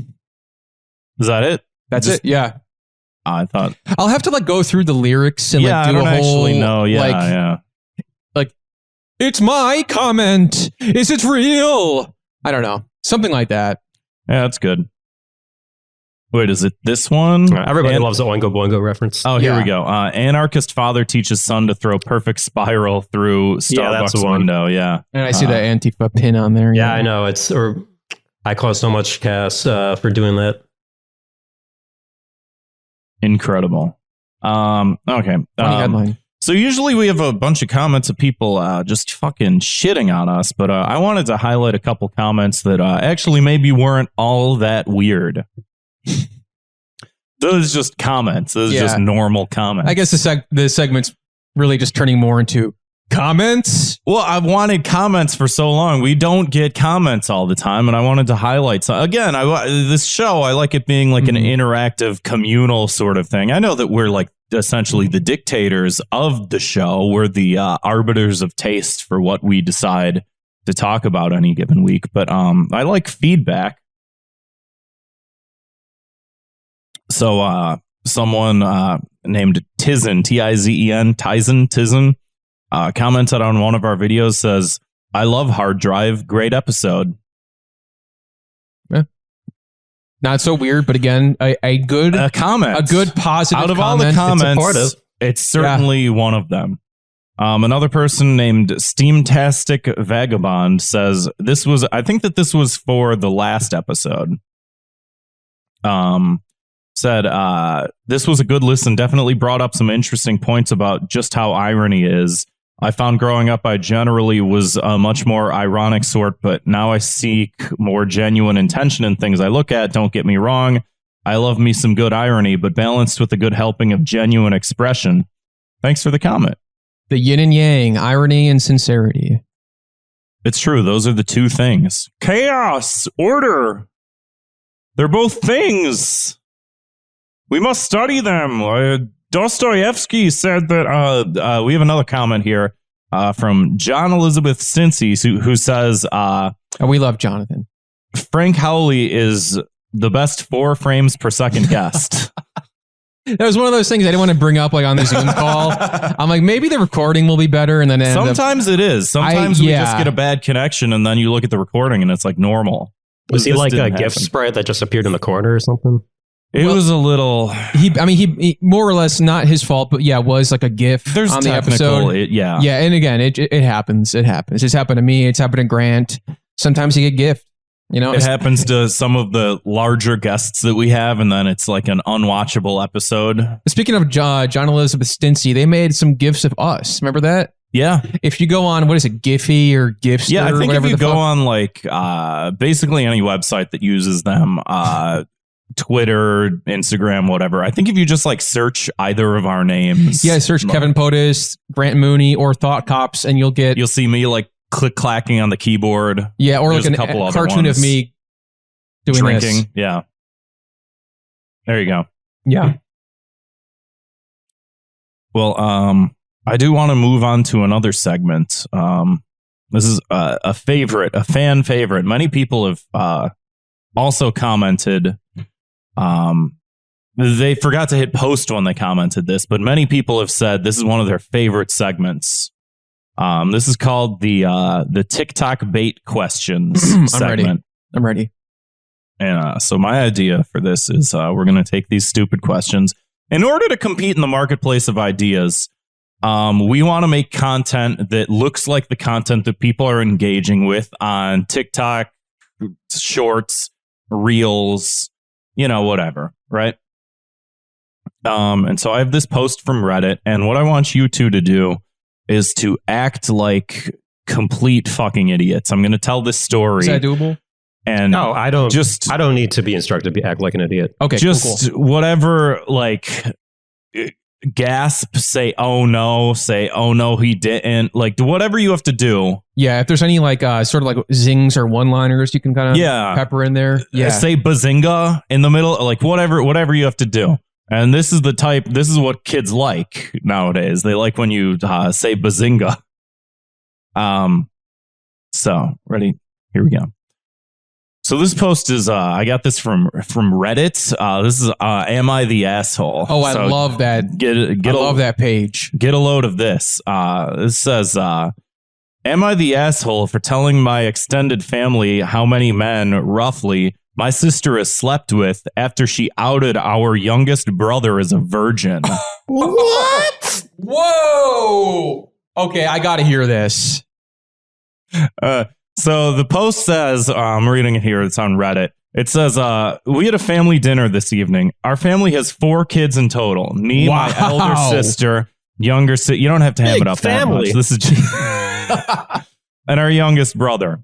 Is that it? That's it. Yeah. I thought I'll have to like go through the lyrics and like do I don't a whole actually know. Yeah. like it's my comment. Is it real? I don't know. Something like that. Yeah, that's good. Wait, is it this one? Everybody loves the Oingo Boingo reference. Oh, here we go. Anarchist father teaches son to throw perfect spiral through Starbucks window. Yeah. And I see that Antifa pin on there. Yeah, I know. I caused so much chaos for doing that. Incredible. Okay. Funny headline. So usually we have a bunch of comments of people just fucking shitting on us, but I wanted to highlight a couple comments that actually maybe weren't all that weird. Those just comments. Those are just normal comments. I guess the segment's really just turning more into comments. Well, I've wanted comments for so long. We don't get comments all the time, and I wanted to highlight some. Again, this show, I like it being like an interactive, communal sort of thing. I know that we're like essentially the dictators of the show. We're the arbiters of taste for what we decide to talk about any given week. But I like feedback. So someone named Tizen, Tizen, Tizen, commented on one of our videos, says, "I love Hard Drive. Great episode." Yeah. Not so weird, but again, a good comment. A good positive out of comment. all the comments, it's certainly one of them. Another person named Steamtastic Vagabond says, I think that this was for the last episode. Said, this was a good listen, definitely brought up some interesting points about just how irony is. I found growing up I generally was a much more ironic sort, but now I seek more genuine intention in things I look at. Don't get me wrong. I love me some good irony, but balanced with a good helping of genuine expression. Thanks for the comment. The yin and yang, irony and sincerity. It's true. Those are the two things. Chaos, order. They're both things. We must study them. Dostoevsky said that. We have another comment here from John Elizabeth Stincy, who says, we love Jonathan. Frank Howley is the best 4 frames per second guest. That was one of those things I didn't want to bring up like on the Zoom call. I'm like, maybe the recording will be better, and then sometimes it is. Sometimes we just get a bad connection, and then you look at the recording, and it's like normal. Was he like a GIF spread that just appeared in the corner or something? It was a little. He more or less not his fault, but was like a GIF on the episode. Yeah, and again, it happens. It happens. It's happened to me. It's happened to Grant. Sometimes you get GIF. It happens to some of the larger guests that we have, and then it's like an unwatchable episode. Speaking of John Elizabeth Stincy, they made some GIFs of us. Remember that? Yeah. If you go on, what is it, Giphy or Gifster? Yeah, I think if you go on like basically any website that uses them, Twitter, Instagram, whatever. I think if you just like search either of our names. Yeah, search Kevin POTUS, Grant Mooney, or Thought Cops, and you'll see me like click-clacking on the keyboard. Yeah, or like a cartoon of me doing drinking. This. Yeah. There you go. Yeah. Well, I do want to move on to another segment. This is a fan favorite. Many people have also commented. They forgot to hit post when they commented this, but many people have said this is one of their favorite segments. This is called the TikTok bait questions segment. I'm ready. And so my idea for this is we're going to take these stupid questions. In order to compete in the marketplace of ideas, we want to make content that looks like the content that people are engaging with on TikTok, Shorts, Reels, whatever, right? And so I have this post from Reddit, and what I want you two to do is to act like complete fucking idiots. I'm going to tell this story. Is that doable? And no, I don't need to be instructed to act like an idiot. Okay, just cool. Whatever, like gasp, say oh no, he didn't, like whatever you have to do. Yeah, if there's any like sort of like zings or one-liners you can kind of pepper in there. Yeah, say bazinga in the middle, like whatever you have to do. And this is what kids like nowadays. They like when you say bazinga. So ready? Here we go. So this post is, I got this from Reddit. This is, am I the asshole? Oh, I So love that. I love that page. Get a load of this. This says, am I the asshole for telling my extended family how many men, roughly, my sister has slept with after she outed our youngest brother as a virgin? What? Whoa! Okay, I got to hear this. So the post says, I'm reading it here. It's on Reddit. It says, we had a family dinner this evening. Our family has 4 kids in total. Me, my elder sister, younger sister. You don't have to ham it up family. that much. This is and our youngest brother.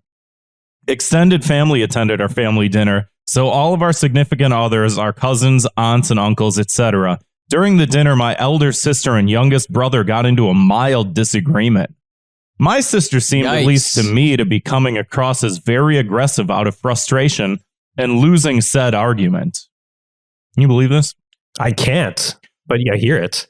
Extended family attended our family dinner. So all of our significant others, our cousins, aunts, and uncles, etc. During the dinner, my elder sister and youngest brother got into a mild disagreement. My sister seemed, at least to me, to be coming across as very aggressive out of frustration and losing said argument. Can you believe this? I can't, but yeah, I hear it.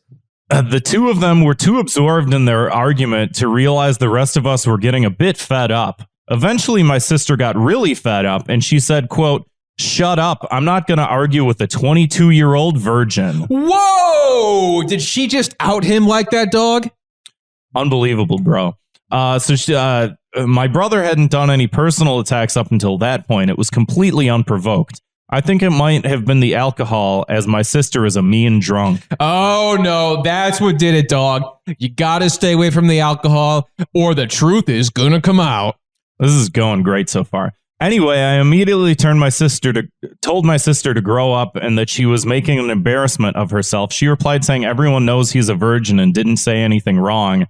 The two of them were too absorbed in their argument to realize the rest of us were getting a bit fed up. Eventually, my sister got really fed up and she said, quote, "Shut up. I'm not going to argue with a 22-year-old virgin." Whoa! Did she just out him like that, dog? Unbelievable, bro. My brother hadn't done any personal attacks up until that point. It was completely unprovoked. I think it might have been the alcohol, as my sister is a mean drunk. Oh, no, that's what did it, dog. You got to stay away from the alcohol or the truth is going to come out. This is going great so far. Anyway, I immediately told my sister to grow up and that she was making an embarrassment of herself. She replied saying everyone knows he's a virgin and didn't say anything wrong.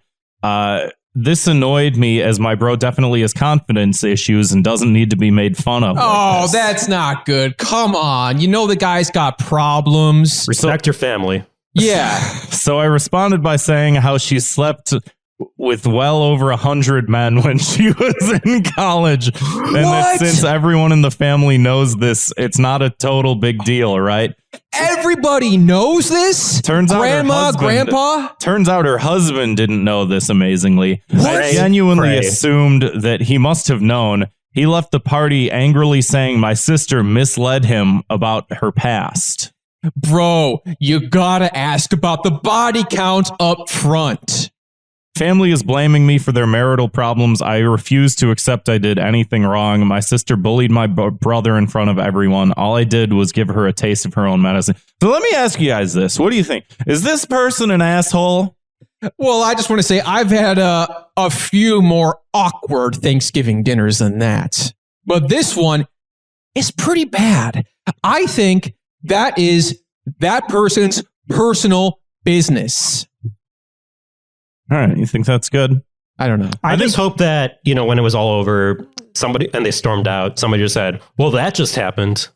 This annoyed me, as my bro definitely has confidence issues and doesn't need to be made fun of. Oh, that's not good. Come on. You know the guy's got problems. Respect your family. Yeah. So I responded by saying how she slept with well over 100 men when she was in college. And that since everyone in the family knows this, it's not a total big deal, right? Everybody knows this? Turns out Grandpa? Turns out her husband didn't know this, amazingly. What? I genuinely assumed that he must have known. He left the party angrily saying my sister misled him about her past. Bro, you gotta ask about the body count up front. Family is blaming me for their marital problems. I refuse to accept I did anything wrong. My sister bullied my brother in front of everyone. All I did was give her a taste of her own medicine. So let me ask you guys this. What do you think? Is this person an asshole? Well, I just want to say I've had a few more awkward Thanksgiving dinners than that. But this one is pretty bad. I think that is that person's personal business. All right, you think that's good? I don't know. I just hope that, when it was all over, somebody, and they stormed out, somebody just said, well, that just happened.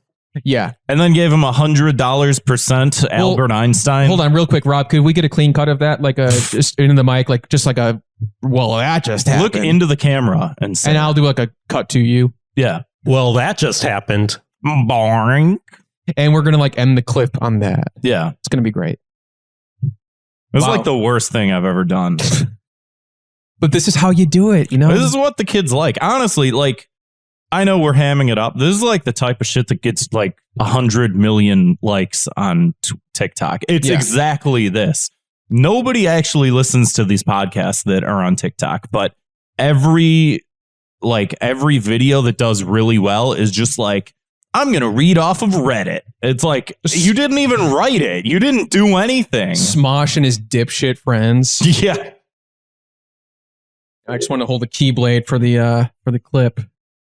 Yeah. And then gave him $100% Albert Einstein. Hold on real quick, Rob. Could we get a clean cut of that? Like just into the mic, like well, that just happened. Look into the camera and say. And I'll do like a cut to you. Yeah. Well, that just happened. Boring. And we're going to end the clip on that. Yeah. It's going to be great. It was like the worst thing I've ever done. But this is how you do it, This is what the kids like. Honestly, I know we're hamming it up. This is the type of shit that gets 100 million likes on TikTok. It's exactly this. Nobody actually listens to these podcasts that are on TikTok, but every video that does really well is just I'm going to read off of Reddit. It's you didn't even write it. You didn't do anything. Smosh and his dipshit friends. Yeah. I just want to hold the keyblade for the clip.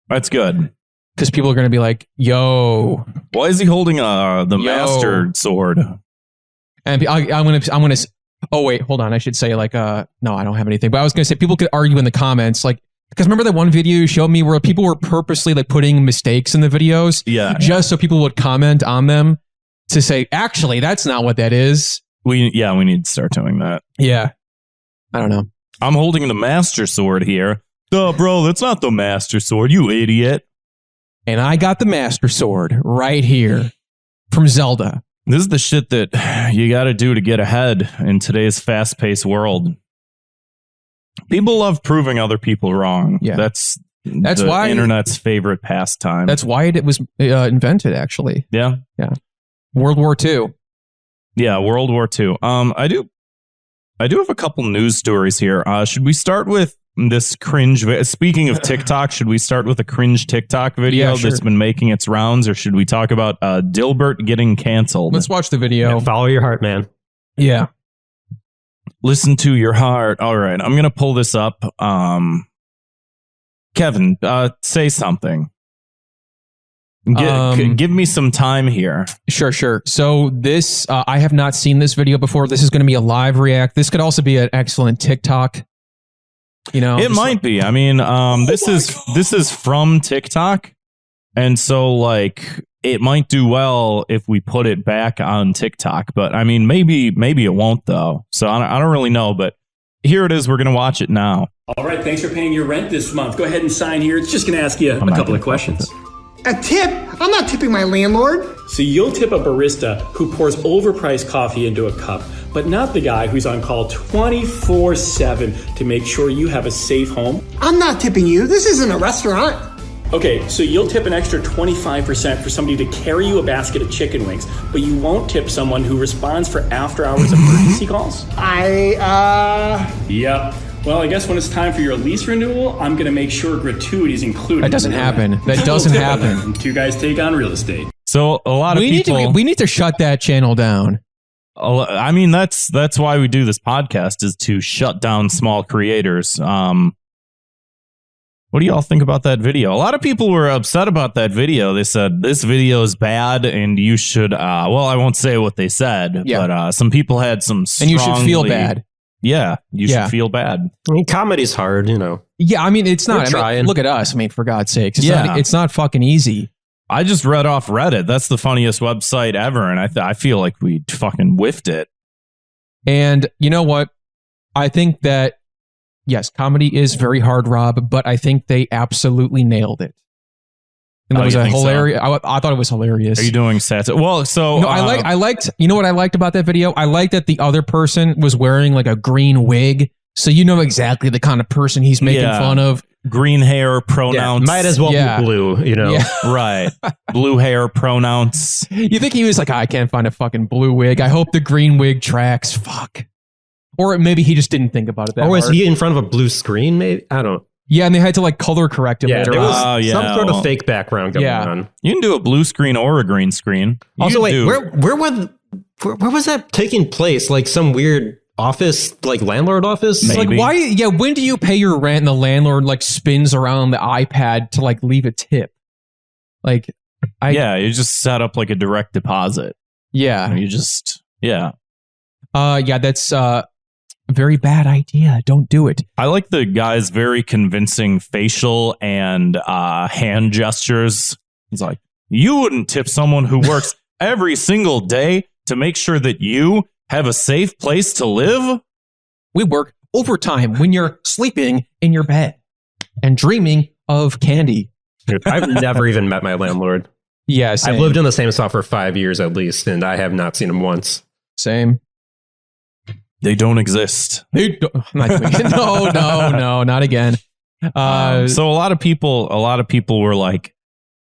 That's good. Because people are going to be like, yo. Why is he holding the master sword? And I'm going to, oh wait, hold on. I should say no, I don't have anything. But I was going to say people could argue in the comments, because remember that one video you showed me where people were purposely putting mistakes in the videos? Yeah. Just so people would comment on them to say, actually, that's not what that is. We need to start doing that. Yeah. I don't know. I'm holding the master sword here. Duh, bro, that's not the master sword, you idiot. And I got the master sword right here from Zelda. This is the shit that you got to do to get ahead in today's fast-paced world. People love proving other people wrong. Yeah. That's the why internet's favorite pastime. That's why it was invented, actually. Yeah. World War II. Yeah, World War II. I do have a couple news stories here. Should we start with this cringe? Speaking of TikTok, should we start with a cringe TikTok video that's been making its rounds, or should we talk about Dilbert getting canceled? Let's watch the video. Yeah, follow your heart, man. Yeah. Listen to your heart. All right, I'm gonna pull this up. Kevin, say something. Give me some time here. Sure. So this, I have not seen this video before. This is going to be a live react. This could also be an excellent TikTok. You know, it might be. I mean, this is from TikTok, and so like it might do well if we put it back on TikTok. But I mean, maybe it won't though. So I don't really know. But here it is. We're gonna watch it now. All right. Thanks for paying your rent this month. Go ahead and sign here. It's just gonna ask you a couple of questions. A tip? I'm not tipping my landlord. So you'll tip a barista who pours overpriced coffee into a cup, but not the guy who's on call 24/7 to make sure you have a safe home. I'm not tipping you. This isn't a restaurant. Okay, so you'll tip an extra 25% for somebody to carry you a basket of chicken wings, but you won't tip someone who responds for after-hours emergency calls? Yep. Well, I guess when it's time for your lease renewal, I'm going to make sure gratuity is included. That doesn't happen. That doesn't happen. Two guys take on real estate. So a lot of people. We need to shut that channel down. I mean, that's why we do this podcast, is to shut down small creators. What do y'all think about that video? A lot of people were upset about that video. They said this video is bad and you should. Well, I won't say what they said, but some people had some. And you should feel bad. Yeah, you should feel bad. I mean, comedy's hard, you know. Yeah, I mean, it's not. I mean, look at us. I mean, for God's sakes, it's not fucking easy. I just read off Reddit. That's the funniest website ever, and I feel like we fucking whiffed it. And you know what? I think that, yes, comedy is very hard, Rob, but I think they absolutely nailed it. And that was a hilarious. So? I thought it was hilarious. Are you doing satire? Well, so no, I liked. You know what I liked about that video? I liked that the other person was wearing like a green wig, so you know exactly the kind of person he's making fun of. Green hair, pronouns. Might as well be blue, you know. Yeah. Right. Blue hair, pronouns. You think he was like, I can't find a fucking blue wig. I hope the green wig tracks. Fuck. Or maybe he just didn't think about it that hard. Or was he in front of a blue screen? Maybe, I don't know. Yeah, and they had to like color correct it later. There was some sort of fake background going on. You can do a blue screen or a green screen. Also, wait, where was that taking place? Like some weird office, like landlord office? Maybe. Like why? Yeah, when do you pay your rent and the landlord like spins around the iPad to like leave a tip? Like, you just set up like a direct deposit. Yeah, you just that's very bad idea. Don't do it. I like the guy's very convincing facial and hand gestures. He's like, you wouldn't tip someone who works every single day to make sure that you have a safe place to live? We work overtime when you're sleeping in your bed and dreaming of candy. I've never even met my landlord. Yeah, same. I've lived in the same spot for 5 years at least, and I have not seen him once. Same. They don't exist. No, not again. So a lot of people were like,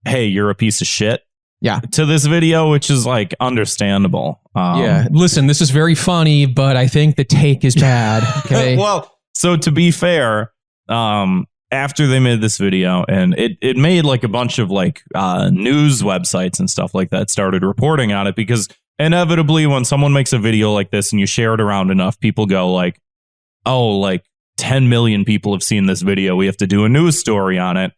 hey, you're a piece of shit. Yeah. To this video, which is like understandable. Listen, this is very funny, but I think the take is bad. Okay. Well, so to be fair, after they made this video, and it made like a bunch of like news websites and stuff like that started reporting on it, because inevitably when someone makes a video like this and you share it around enough, people go like, oh, like 10 million people have seen this video. We have to do a news story on it,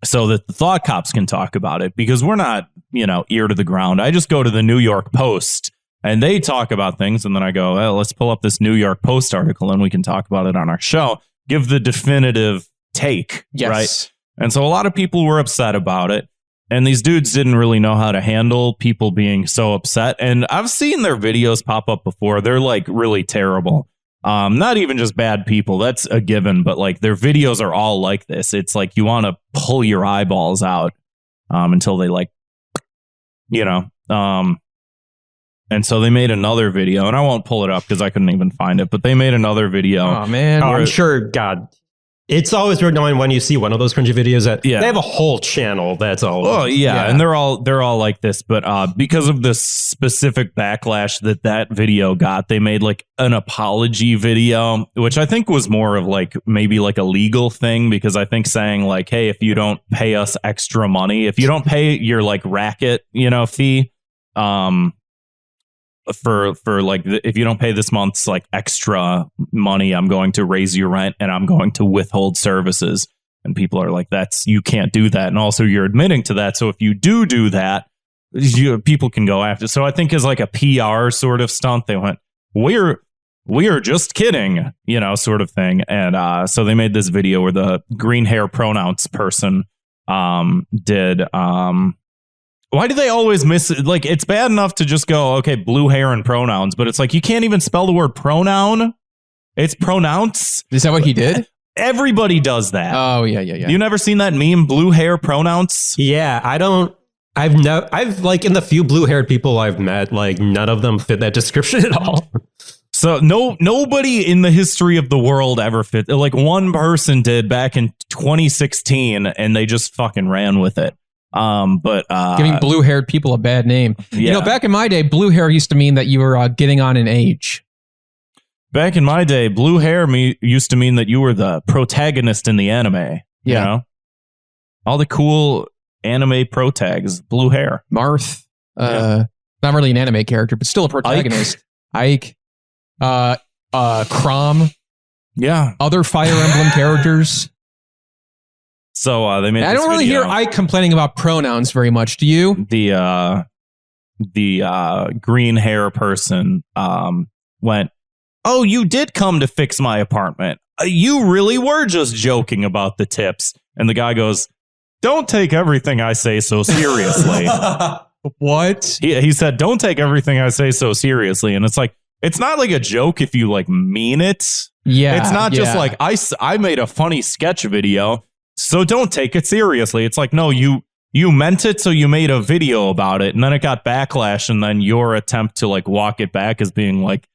so that the thought cops can talk about it, because we're not, ear to the ground. I just go to the New York Post and they talk about things. And then I go, well, let's pull up this New York Post article and we can talk about it on our show. Give the definitive take. Yes. Right. And so a lot of people were upset about it. And these dudes didn't really know how to handle people being so upset. And I've seen their videos pop up before. They're like really terrible. Not even just bad people. That's a given. But like their videos are all like this. It's like you want to pull your eyeballs out until they like, And so they made another video, and I won't pull it up because I couldn't even find it, but they made another video. Oh, man. I'm sure, God, it's always weird knowing when you see one of those cringy videos that Yeah. they have a whole channel that's all. Oh yeah, and they're all like this, but because of this specific backlash that video got, they made like an apology video, which I think was more of like maybe like a legal thing, because I think saying like, hey, if you don't pay us extra money, if you don't pay your like racket, fee, for like, if you don't pay this month's like extra money, I'm going to raise your rent and I'm going to withhold services. And people are like, you can't do that. And also you're admitting to that. So if you do that, people can go after. So I think as like a PR sort of stunt, they went, we're just kidding, sort of thing. And so they made this video where the green hair pronouns person did why do they always miss it? Like, it's bad enough to just go, okay, blue hair and pronouns, but it's like, you can't even spell the word pronoun. It's pronounce. Is that what he did? Everybody does that. Oh, yeah. You never seen that meme, blue hair pronouns? Yeah, I've like in the few blue haired people I've met, like none of them fit that description at all. So nobody in the history of the world ever fit. Like one person did back in 2016 and they just fucking ran with it. But giving blue-haired people a bad name. Yeah. Back in my day, blue hair used to mean that you were getting on in age. Back in my day, blue hair used to mean that you were the protagonist in the anime. Yeah. All the cool anime protags, blue hair. Marth, not really an anime character, but still a protagonist. Ike, Crom. Yeah. Other Fire Emblem characters. So they made. I don't really hear Ike complaining about pronouns very much. Do you? The green hair person went, "Oh, you did come to fix my apartment. You really were just joking about the tips." And the guy goes, "Don't take everything I say so seriously." What? He said, "Don't take everything I say so seriously." And it's like, it's not like a joke if you like mean it. Yeah. It's not just like I made a funny sketch video, so don't take it seriously. It's like, no, you meant it, so you made a video about it, and then it got backlash, and then your attempt to like walk it back as being like,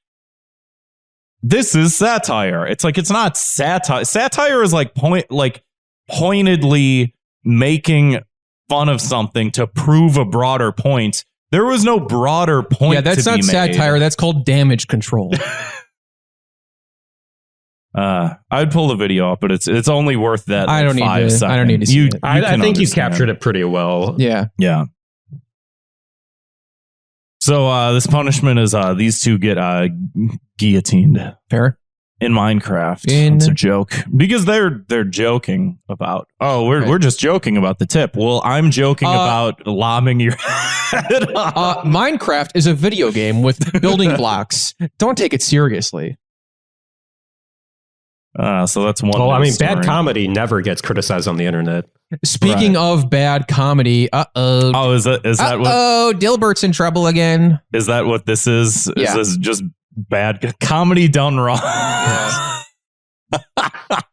this is satire. It's like, it's not satire. Satire is like pointedly making fun of something to prove a broader point. There was no broader point. Yeah, that's not satire. That's called damage control. I'd pull the video up, but it's only worth that. I don't need 5 seconds. I don't need to see it. I think you captured it pretty well. Yeah. Yeah. So this punishment is these two get guillotined. Fair. In Minecraft. It's a joke. Because they're joking about, we're just joking about the tip. Well, I'm joking about lobbing your head off. Minecraft is a video game with building blocks. Don't take it seriously. So that's one. Well, I mean, bad comedy never gets criticized on the internet. Speaking of bad comedy, Oh, is that what? Oh, Dilbert's in trouble again. Is that what this is? Yeah. Is this just bad comedy done wrong?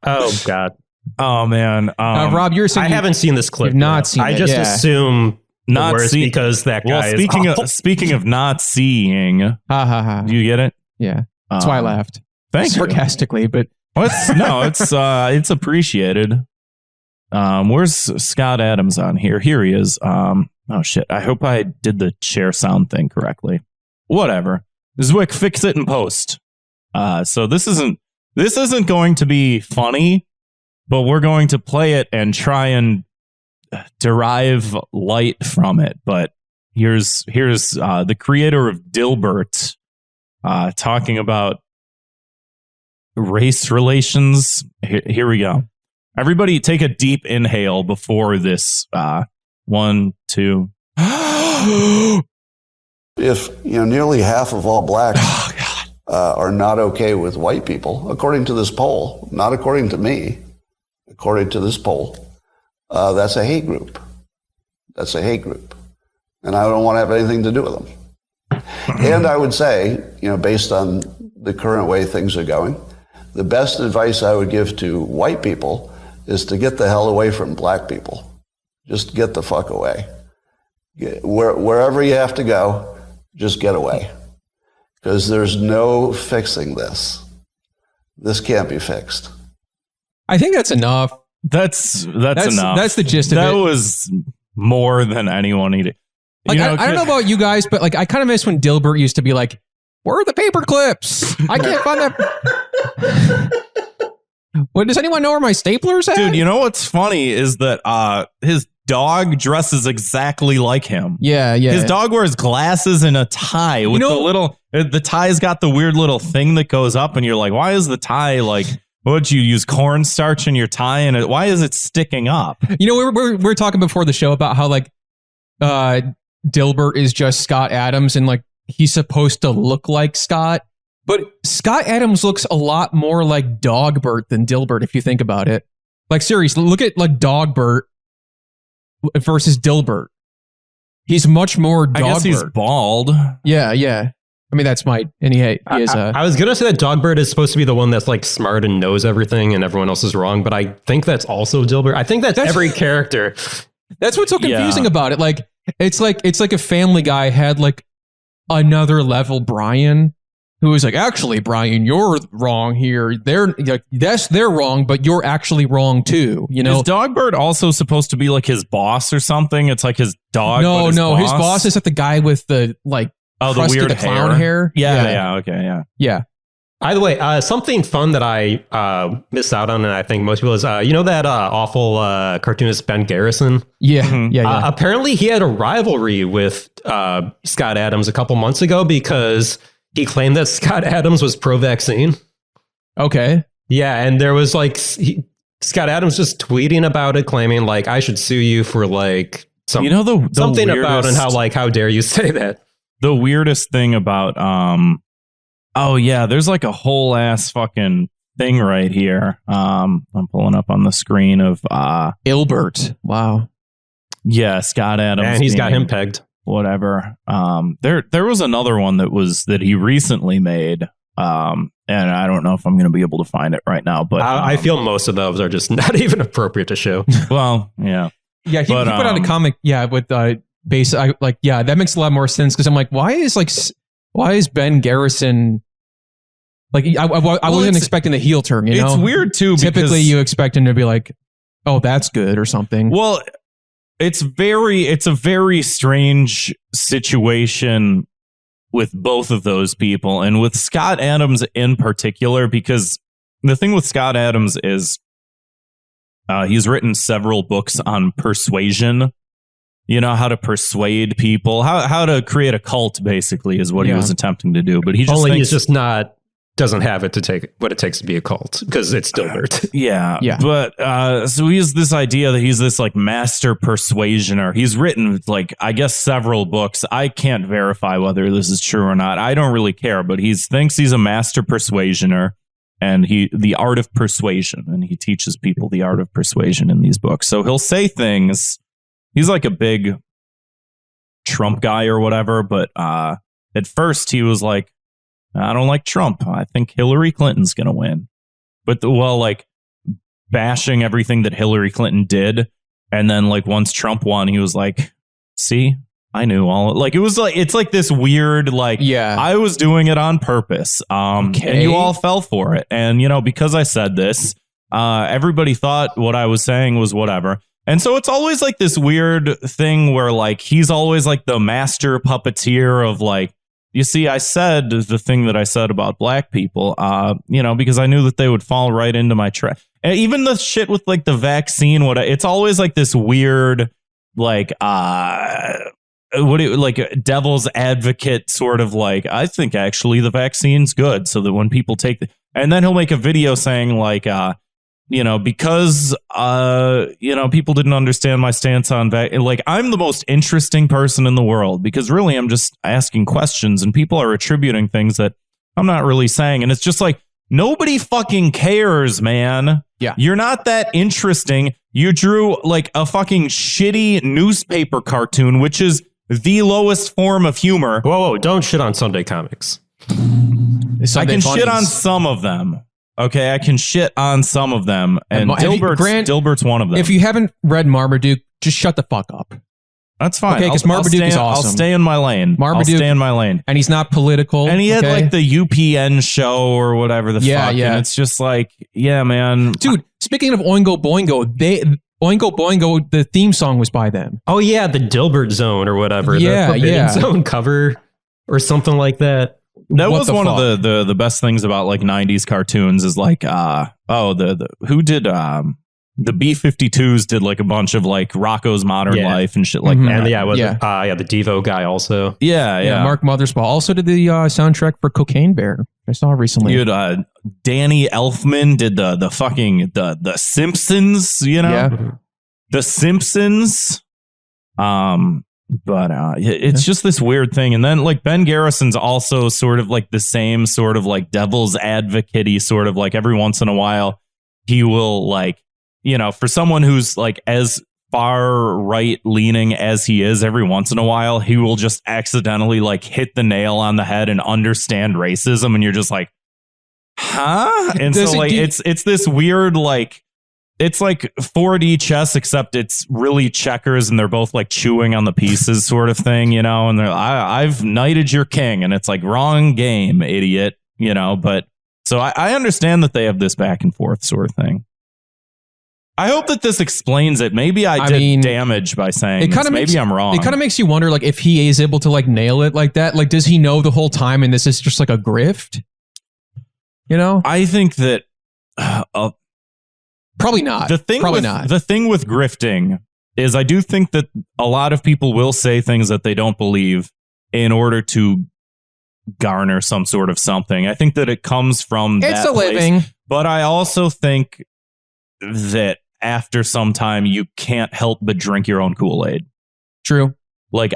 Oh God. Oh man. Rob, you're saying I haven't seen this clip. You've not seen it. I just assume not worse because that guy. Well, speaking of not seeing, do you get it? Yeah, that's why I laughed. Thank you. Sarcastically, but it's appreciated. Where's Scott Adams on here? Here he is. Oh shit! I hope I did the share sound thing correctly. Whatever. Zwick, fix it in post. So this isn't going to be funny, but we're going to play it and try and derive light from it. But here's the creator of Dilbert talking about race relations. Here we go. Everybody take a deep inhale before this. 1, 2. If nearly half of all blacks are not okay with white people, according to this poll, not according to me, according to this poll, that's a hate group. That's a hate group. And I don't want to have anything to do with them. And I would say, based on the current way things are going, the best advice I would give to white people is to get the hell away from black people. Just get the fuck away. Wherever you have to go, just get away. Because there's no fixing this. This can't be fixed. I think that's enough. That's enough. That's the gist of it. That was more than anyone needed. Like, I don't know about you guys, but like I kind of miss when Dilbert used to be like, "Where are the paper clips? I can't find that." What, does anyone know where my stapler's at? Dude, you know what's funny is that his dog dresses exactly like him. Yeah. His dog wears glasses and a tie with the tie's got the weird little thing that goes up, and you're like, why is the tie like? Would you use cornstarch in your tie, and why is it sticking up? You know, we were talking before the show about how like Dilbert is just Scott Adams, and like he's supposed to look like Scott, but Scott Adams looks a lot more like Dogbert than Dilbert if you think about it. Like seriously, look at like Dogbert versus Dilbert. He's much more Dogbert. I guess he's bald. Yeah. I mean, that's my, and he is. I was going to say that Dogbert is supposed to be the one that's like smart and knows everything and everyone else is wrong, but I think that's also Dilbert. I think that's every character. That's what's so confusing about it. Like, it's like a Family Guy had like another level Brian, who was like, actually, Brian, you're wrong here. They're wrong, but you're actually wrong too. You know, is Dogbert also supposed to be like his boss or something? It's like his dog. No, his boss is like the guy with the like. Oh, the weird clown hair. Yeah. By the way, something fun that I missed out on, and I think most people is, you know that awful cartoonist Ben Garrison? Yeah. Apparently, he had a rivalry with Scott Adams a couple months ago because he claimed that Scott Adams was pro-vaccine. Okay. Yeah, and there was like Scott Adams just tweeting about it, claiming like I should sue you for like something about and how dare you say that. The weirdest thing about there's like a whole ass fucking thing right here. I'm pulling up on the screen of Dilbert. Wow. Yeah, Scott Adams. And he's got him pegged. Whatever. There was another one that he recently made. And I don't know if I'm going to be able to find it right now, but I feel most of those are just not even appropriate to show. Well, yeah. Yeah, he put out a comic, with that makes a lot more sense because I'm like, why is Ben Garrison like I wasn't expecting the heel turn, you know? It's weird too. Typically you expect him to be like, oh, that's good or something. Well, it's a very strange situation with both of those people, and with Scott Adams in particular, because the thing with Scott Adams is he's written several books on persuasion. You know, how to persuade people, how to create a cult, basically, is what he was attempting to do. But he's just doesn't have it to take what it takes to be a cult because it's Dilbert. Yeah. But so he has this idea that he's this like master persuasioner. He's written like, I guess, several books. I can't verify whether this is true or not. I don't really care, but he thinks he's a master persuasioner and the art of persuasion. And he teaches people the art of persuasion in these books. So he'll say things. He's like a big Trump guy or whatever, but at first he was like, I don't like Trump. I think Hillary Clinton's going to win. But bashing everything that Hillary Clinton did. And then like once Trump won, he was like, see, I knew all like, it was like, it's like this weird, like, I was doing it on purpose. And you all fell for it. And, you know, because I said this, everybody thought what I was saying was whatever. And so it's always like this weird thing where like he's always like the master puppeteer of like, you see, I said the thing that I said about black people, you know, because I knew that they would fall right into my trap. Even the shit with like the vaccine, it's always like this weird, like, devil's advocate sort of like, I think actually the vaccine's good so that when people take and then he'll make a video saying like, you know, because, you know, people didn't understand my stance on like, I'm the most interesting person in the world because really I'm just asking questions and people are attributing things that I'm not really saying. And it's just like, nobody fucking cares, man. Yeah. You're not that interesting. You drew like a fucking shitty newspaper cartoon, which is the lowest form of humor. Whoa, don't shit on Sunday comics. I can shit on some of them. Okay, I can shit on some of them, and Dilbert's one of them. If you haven't read Marmaduke, just shut the fuck up. That's fine. Okay, 'cause Marmaduke is awesome. I'll stay in my lane. Marmaduke- I'll stay in my lane. And he's not political. And he had okay? like the UPN show or whatever the Yeah, fuck. yeah. And it's just like, yeah, man. Dude, speaking of Oingo Boingo, Oingo Boingo, the theme song was by them. Oh yeah, the Dilbert Zone or whatever. Yeah, the Forbidden yeah. Zone cover or something like that. That What was the one fuck? of the best things about like 90s cartoons is like who did the B-52s did like a bunch of like Rocco's Modern Yeah. Life and shit like Mhm. that. And yeah, was Yeah. the Devo guy also. Yeah. Mark Mothersbaugh also did the soundtrack for Cocaine Bear. I saw recently. You had Danny Elfman did the fucking the Simpsons, you know? Yeah. The Simpsons. But it's just this weird thing. And then like Ben Garrison's also sort of like the same sort of like devil's advocate-y sort of like every once in a while he will like, you know, for someone who's like as far right leaning as he is, every once in a while he will just accidentally like hit the nail on the head and understand racism, and you're just like, huh? And Does so it like do- it's this weird like it's like 4D chess, except it's really checkers and they're both like chewing on the pieces sort of thing, you know, and they're I've knighted your king, and it's like wrong game, idiot, you know. But so I understand that they have this back and forth sort of thing. I hope that this explains it. Maybe I did damage by saying this. Maybe I'm wrong. It kind of makes you wonder, like, if he is able to like nail it like that. Like, does he know the whole time, and this is just like a grift? You know, I think that probably not. the thing probably with, not. The thing with grifting is I do think that a lot of people will say things that they don't believe in order to garner some sort of something. I think that it comes from It's that a place. living. But I also think that after some time you can't help but drink your own Kool-Aid. True. Like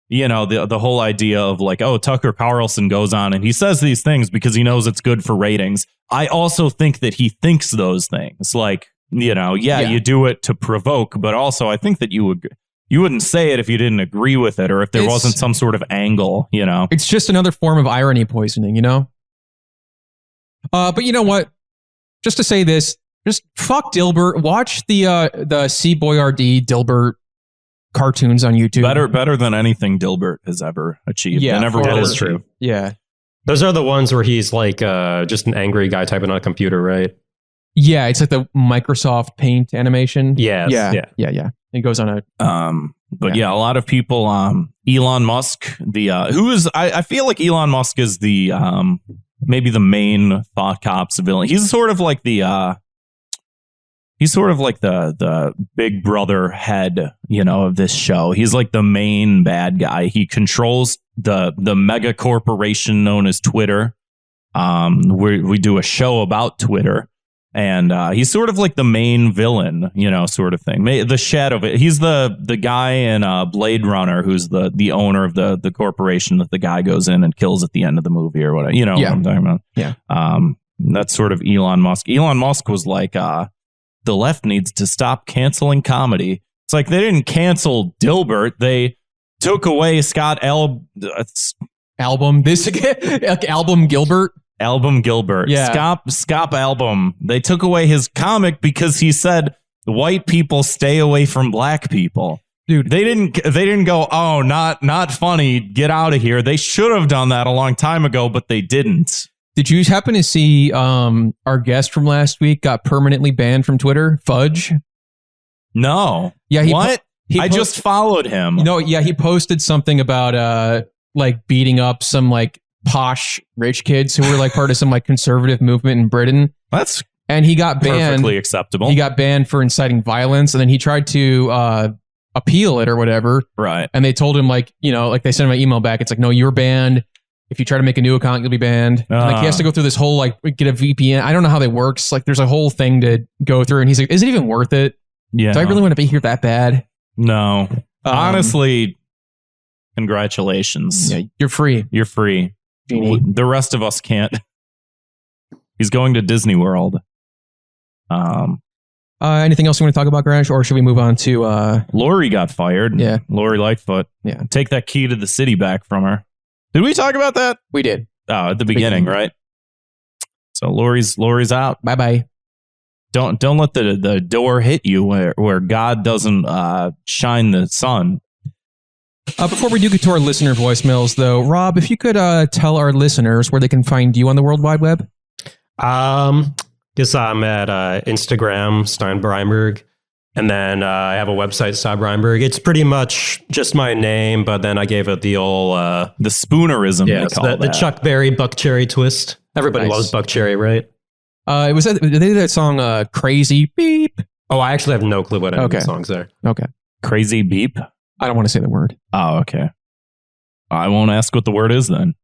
you know, the whole idea of like, oh, Tucker Carlson goes on and he says these things because he knows it's good for ratings. I also think that he thinks those things. Like, you know, you do it to provoke, but also I think that you wouldn't say it if you didn't agree with it, or if there wasn't some sort of angle, you know. It's just another form of irony poisoning, you know? But you know what? Just to say this, just fuck Dilbert. Watch the C. Boyardee Dilbert cartoons on YouTube. Better than anything Dilbert has ever achieved. Yeah, and ever that will is achieve. true. Yeah. Those are the ones where he's like just an angry guy typing on a computer, right? Yeah, it's like the Microsoft Paint animation. Yes, Yeah. It goes on a... But yeah, a lot of people, Elon Musk, I feel like Elon Musk is the, maybe the main thought cops villain. He's sort of like the big brother head, you know, of this show. He's like the main bad guy. He controls the mega corporation known as Twitter. We do a show about Twitter. And he's sort of like the main villain, you know, sort of thing. The shadow of it. He's the guy in Blade Runner who's the owner of the corporation that the guy goes in and kills at the end of the movie or whatever. You know what I'm talking about? Yeah. That's sort of Elon Musk. Elon Musk was like, the left needs to stop canceling comedy. It's like they didn't cancel Dilbert. They took away Scott Album Gilbert. Album Gilbert. Yeah. Scott Album. They took away his comic because he said white people stay away from black people. Dude, they didn't go, oh, not funny, get out of here. They should have done that a long time ago, but they didn't. Did you happen to see our guest from last week got permanently banned from Twitter? Fudge? No. Yeah, I just followed him. You know, yeah, he posted something about like beating up some like posh rich kids who were like part of some like conservative movement in Britain. And he got banned. Perfectly acceptable. He got banned for inciting violence, and then he tried to appeal it or whatever. Right. And they told him, like, you know, like they sent him an email back. It's like, no, you're banned. If you try to make a new account, you'll be banned. Like he has to go through this whole like get a VPN. I don't know how that works. Like there's a whole thing to go through, and he's like, is it even worth it? Yeah. Do I really want to be here that bad? No. Honestly, congratulations. Yeah, you're free. You're free. Genie. The rest of us can't. He's going to Disney World. Anything else you want to talk about, Garage, or should we move on to Lori got fired. Yeah. Lori Lightfoot. Yeah. Take that key to the city back from her. Did we talk about that? We did. Oh, at the beginning, right? So Lori's out. Bye-bye. Don't let the door hit you where God doesn't shine the sun. Before we do get to our listener voicemails, though, Rob, if you could tell our listeners where they can find you on the World Wide Web. Guess I'm at Instagram, Steinberg, and then I have a website, Steinberg. It's pretty much just my name, but then I gave it the old the spoonerism. Yeah, the Chuck Berry Buck Cherry twist. Everybody loves Buck Cherry, right? It was they did that song "Crazy Beep." Oh, I actually have no clue what any of the songs are. Okay, Crazy Beep. I don't want to say the word. Oh, okay. I won't ask what the word is then.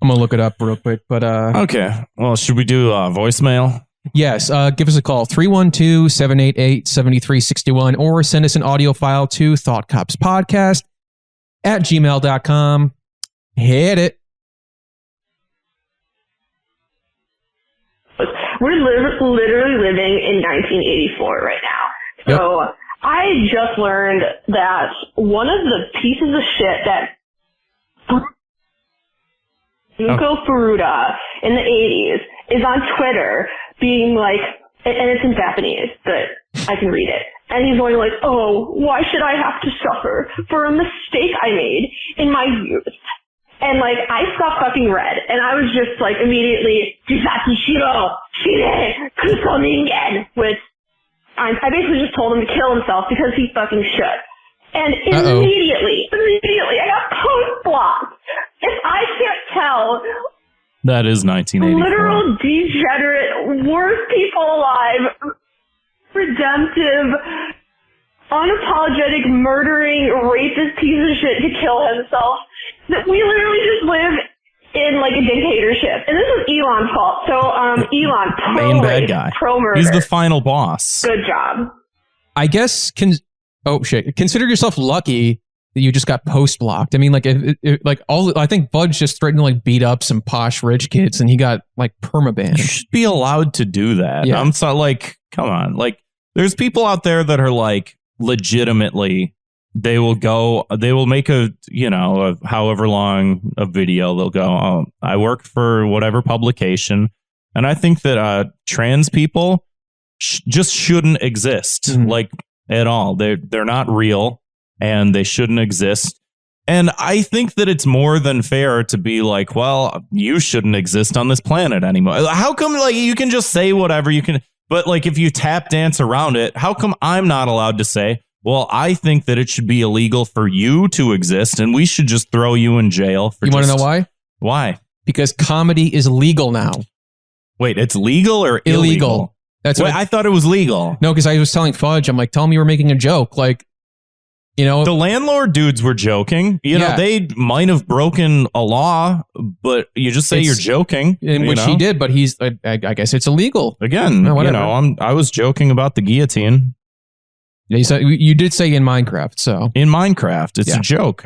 I'm gonna look it up real quick, but okay. Well, should we do voicemail? Yes, give us a call, 312-788-7361, or send us an audio file to thoughtcopspodcast@gmail.com. Hit it. We're literally living in 1984 right now. So I just learned that one of the pieces of shit that Yuko Furuta in the 80s is on Twitter being like, and it's in Japanese, but I can read it. And he's going like, oh, why should I have to suffer for a mistake I made in my youth? And like, I saw fucking red, and I was just like immediately, Jisaki Shiro, Shire, Kusoningen, which I basically just told him to kill himself because he fucking should. And immediately, I got post blocked. If I can't tell, that is 1984. Literal degenerate, worst people alive, redemptive, unapologetic, murdering, rapist piece of shit to kill himself. That we literally just live in like a dictatorship. And this is Elon's fault. So, Elon, main bad guy, pro-murder. He's the final boss. Good job. I guess, consider yourself lucky that you just got post blocked. I mean, like, I think Budge just threatened to like beat up some posh rich kids, and he got like permabanned. You should be allowed to do that. Yeah. I'm so like, come on, like, there's people out there that are like legitimately. They will make a however long a video. They'll go, oh, I work for whatever publication, and I think that trans people just shouldn't exist, like, at all. They're not real, and they shouldn't exist. And I think that it's more than fair to be like, well, you shouldn't exist on this planet anymore. How come, like, you can just say whatever you can, but like, if you tap dance around it, how come I'm not allowed to say, well, I think that it should be illegal for you to exist, and we should just throw you in jail for. You want to know why? Why? Because comedy is legal now. Wait, it's legal or illegal? That's I thought it was legal. No, because I was telling Fudge, I'm like, tell him you were making a joke. Like, the landlord dudes were joking. You know, they might have broken a law, but you just say you're joking. Which he did, but he's, I guess it's illegal. Again, I was joking about the guillotine. Yeah, you did say in Minecraft, so. In Minecraft, it's a joke.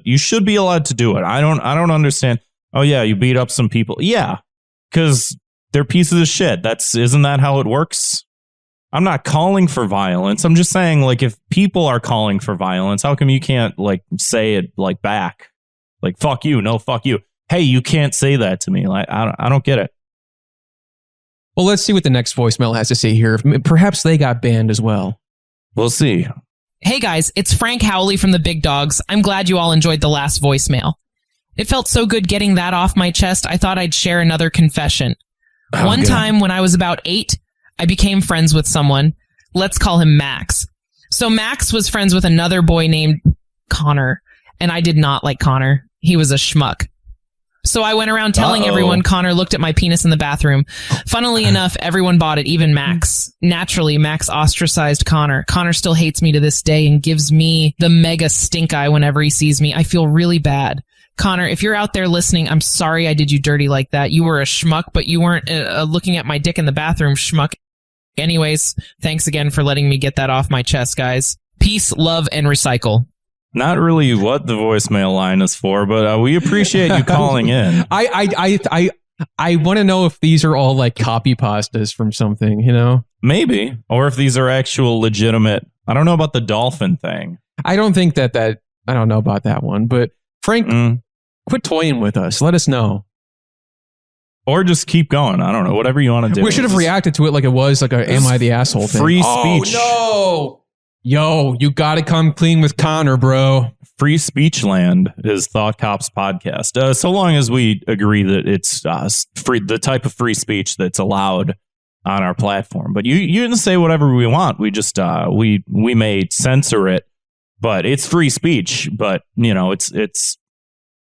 You should be allowed to do it. I don't understand. Oh yeah, you beat up some people. Yeah, because they're pieces of shit. Isn't that how it works? I'm not calling for violence. I'm just saying, like, if people are calling for violence, how come you can't, like, say it, like, back? Like, fuck you, no, fuck you. Hey, you can't say that to me. Like, I don't get it. Well, let's see what the next voicemail has to say here. Perhaps they got banned as well. We'll see. Hey guys, it's Frank Howley from the Big Dogs. I'm glad you all enjoyed the last voicemail. It felt so good getting that off my chest, I thought I'd share another confession. One time when I was about 8, I became friends with someone. Let's call him Max. So Max was friends with another boy named Connor, and I did not like Connor. He was a schmuck. So I went around telling everyone Connor looked at my penis in the bathroom. Funnily enough, everyone bought it, even Max. Naturally, Max ostracized Connor. Connor still hates me to this day and gives me the mega stink eye whenever he sees me. I feel really bad. Connor, if you're out there listening, I'm sorry I did you dirty like that. You were a schmuck, but you weren't looking at my dick in the bathroom, schmuck. Anyways, thanks again for letting me get that off my chest, guys. Peace, love, and recycle. Not really what the voicemail line is for, but we appreciate you calling in. I want to know if these are all like copy pastas from something, Maybe. Or if these are actual legitimate. I don't know about the dolphin thing. I don't think that I don't know about that one, but Frank, quit toying with us. Let us know. Or just keep going. I don't know. Whatever you want to do. We should have reacted to it like it was like a am I the asshole thing. Free speech. Oh, no. Yo, you got to come clean with Connor, bro. Free Speech Land is Thought Cops podcast. So long as we agree that it's free, the type of free speech that's allowed on our platform. But you can say whatever we want. We just we may censor it, but it's free speech. But it's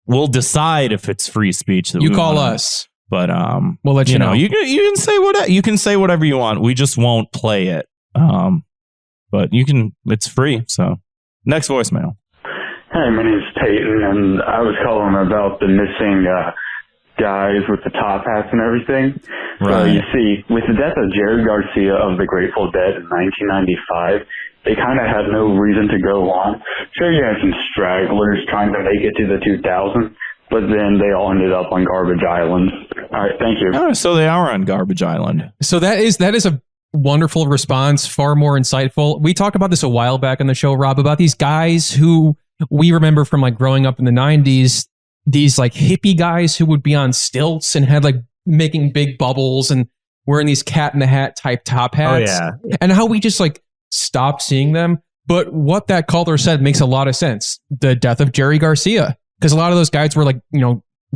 we'll decide if it's free speech. That you we call want. us, but we'll let you know. You can say whatever you want. We just won't play it. But you can. It's free. So next voicemail. Hey, my name's Peyton, and I was calling about the missing guys with the top hats and everything. Right. So you see, with the death of Jerry Garcia of the Grateful Dead in 1995, they kind of had no reason to go on. Sure, you had some stragglers trying to make it to the 2000s, but then they all ended up on Garbage Island. All right, thank you. Oh, so they are on Garbage Island. So that is a wonderful response, far more insightful. We talked about this a while back on the show, Rob, about these guys who we remember from like growing up in the 90s, these like hippie guys who would be on stilts and had like making big bubbles and wearing these Cat in the Hat type top hats. Oh, yeah. And how we just like stopped seeing them. But what that caller said makes a lot of sense. The death of Jerry Garcia. Because a lot of those guys were like,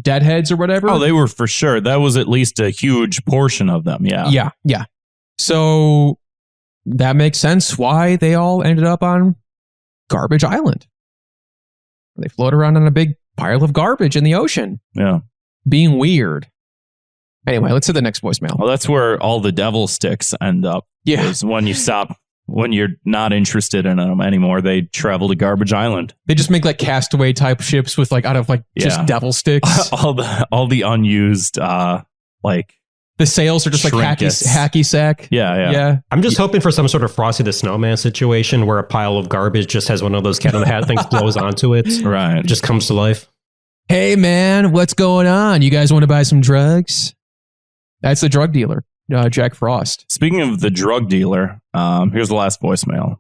deadheads or whatever. Oh, they were for sure. That was at least a huge portion of them. Yeah. Yeah. So that makes sense why they all ended up on Garbage Island. They float around on a big pile of garbage in the ocean. Yeah. Being weird. Anyway, let's hit the next voicemail. Well, that's where all the devil sticks end up. Yeah. Is when you're not interested in them anymore, they travel to Garbage Island. They just make like castaway type ships with like out of like just devil sticks. all the unused the sails are just trinkets. like hacky sack. Yeah. I'm just hoping for some sort of Frosty the Snowman situation where a pile of garbage just has one of those Cat in the Hat things blows onto it. Right. Just comes to life. Hey man, what's going on? You guys want to buy some drugs? That's the drug dealer, Jack Frost. Speaking of the drug dealer, here's the last voicemail.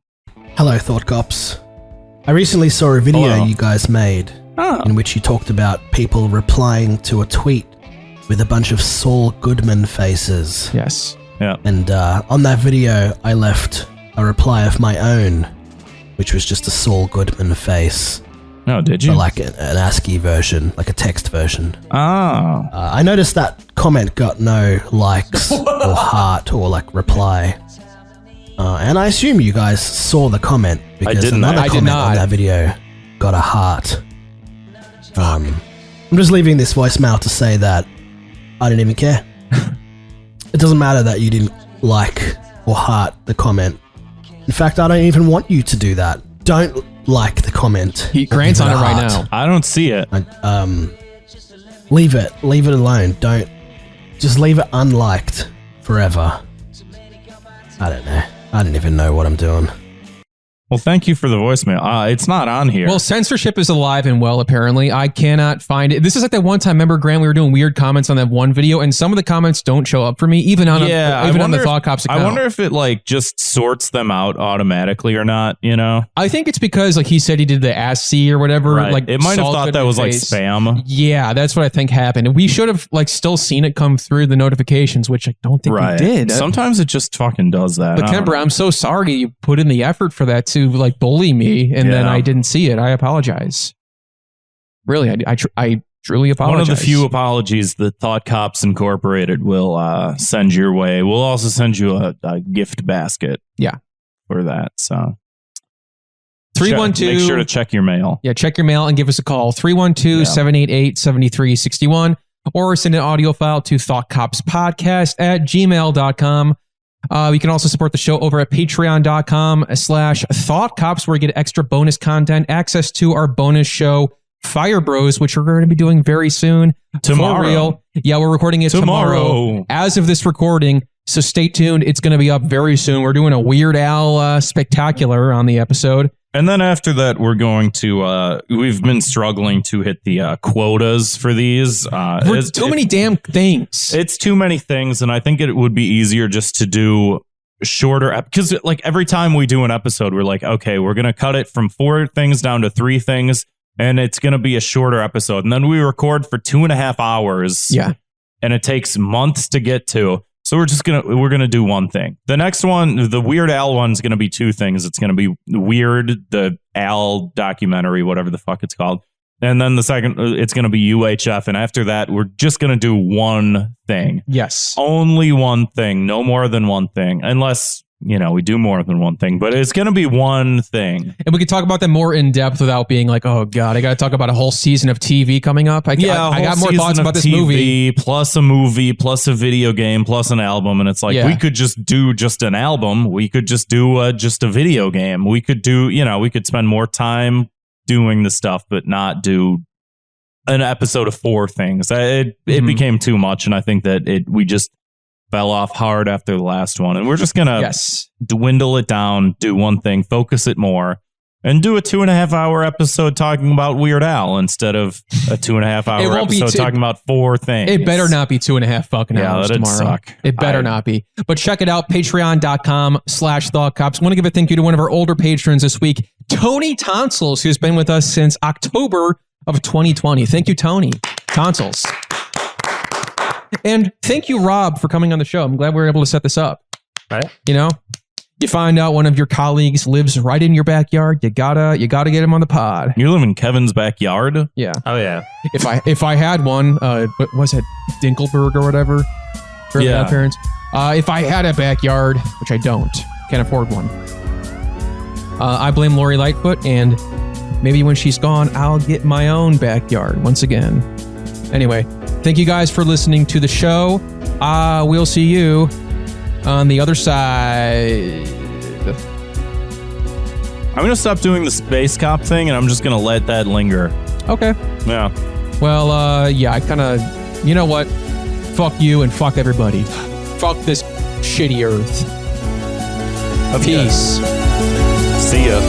Hello, Thought Cops. I recently saw a video you guys made in which you talked about people replying to a tweet with a bunch of Saul Goodman faces. Yes. Yeah. And on that video, I left a reply of my own, which was just a Saul Goodman face. Oh, did you? But like an ASCII version, like a text version. Oh. I noticed that comment got no likes or heart or like reply. And I assume you guys saw the comment because another comment on that video got a heart. I'm just leaving this voicemail to say that I didn't even care. It doesn't matter that you didn't like or heart the comment. In fact, I don't even want you to do that. Don't like the comment. Grant's on it right now. I don't see it. Leave it alone. Don't just leave it unliked forever. I don't know. I don't even know what I'm doing. Well, thank you for the voicemail. It's not on here. Well, censorship is alive and well, apparently. I cannot find it. This is like that one time, remember, Grant, we were doing weird comments on that one video, and some of the comments don't show up for me, even on the Thought Cops account. I wonder if it like just sorts them out automatically or not, I think it's because like he said he did the ASCII or whatever. Right. Like it might have thought that was like spam. Yeah, that's what I think happened. We should have like still seen it come through the notifications, which I don't think we did. Sometimes it just fucking does that. But Kemper, I'm so sorry you put in the effort for that to like bully me, and then I didn't see it. I apologize. Really, I truly apologize. One of the few apologies that Thought Cops Incorporated will send your way. We'll also send you a gift basket. Yeah, for that. So 312. Make sure to check your mail. Yeah, check your mail and give us a call. 312-788-7361, or send an audio file to thoughtcopspodcast@gmail.com. You can also support the show over at patreon.com/thoughtcops, where you get extra bonus content, access to our bonus show, Fire Bros, which we're going to be doing very soon. Tomorrow. For real. Yeah, we're recording it tomorrow. As of this recording, so stay tuned. It's going to be up very soon. We're doing a Weird Al spectacular on the episode. And then after that, we're going to, we've been struggling to hit the quotas for these. It's too many damn things. It's too many things, and I think it would be easier just to do shorter, because like every time we do an episode, we're like, okay, we're going to cut it from 4 things down to 3 things, and it's going to be a shorter episode. And then we record for 2.5 hours. Yeah. And it takes months to get to. So we're gonna do one thing. The next one, the Weird Al one's gonna be two things. It's gonna be Weird, the Al documentary, whatever the fuck it's called. And then the second, it's gonna be UHF. And after that, we're just gonna do one thing. Yes. Only one thing. No more than one thing. Unless, we do more than one thing, but it's going to be one thing. And we could talk about that more in depth without being like, oh God, I got to talk about a whole season of TV coming up. I got more thoughts about this movie. Plus a video game, plus an album. And it's like, we could just do just an album. We could just do just a video game. We could do, we could spend more time doing the stuff, but not do an episode of 4 things. It became too much. And I think that we just fell off hard after the last one, and we're just gonna dwindle it down, do one thing, focus it more, and do a 2.5-hour episode talking about Weird Al instead of a 2.5-hour episode talking about 4 things. It better not be 2.5 fucking hours tomorrow. Suck. It better not be. But check it out, patreon.com/thoughtcops. Want to give a thank you to one of our older patrons this week, Tony Tonsils, who's been with us since October of 2020. Thank you, Tony Tonsils. And thank you, Rob, for coming on the show. I'm glad we were able to set this up. Right. You find out one of your colleagues lives right in your backyard. You gotta get him on the pod. You live in Kevin's backyard? Yeah. Oh yeah. If I had one, what was it, Dinkelberg or whatever? For my parents. If I had a backyard, which I don't, can't afford one. I blame Lori Lightfoot, and maybe when she's gone, I'll get my own backyard once again. Anyway, thank you guys for listening to the show. We'll see you on the other side. I'm going to stop doing the space cop thing, and I'm just going to let that linger. Okay. Yeah. Well, I kind of, you know what? Fuck you and fuck everybody. Fuck this shitty earth. Peace. See ya.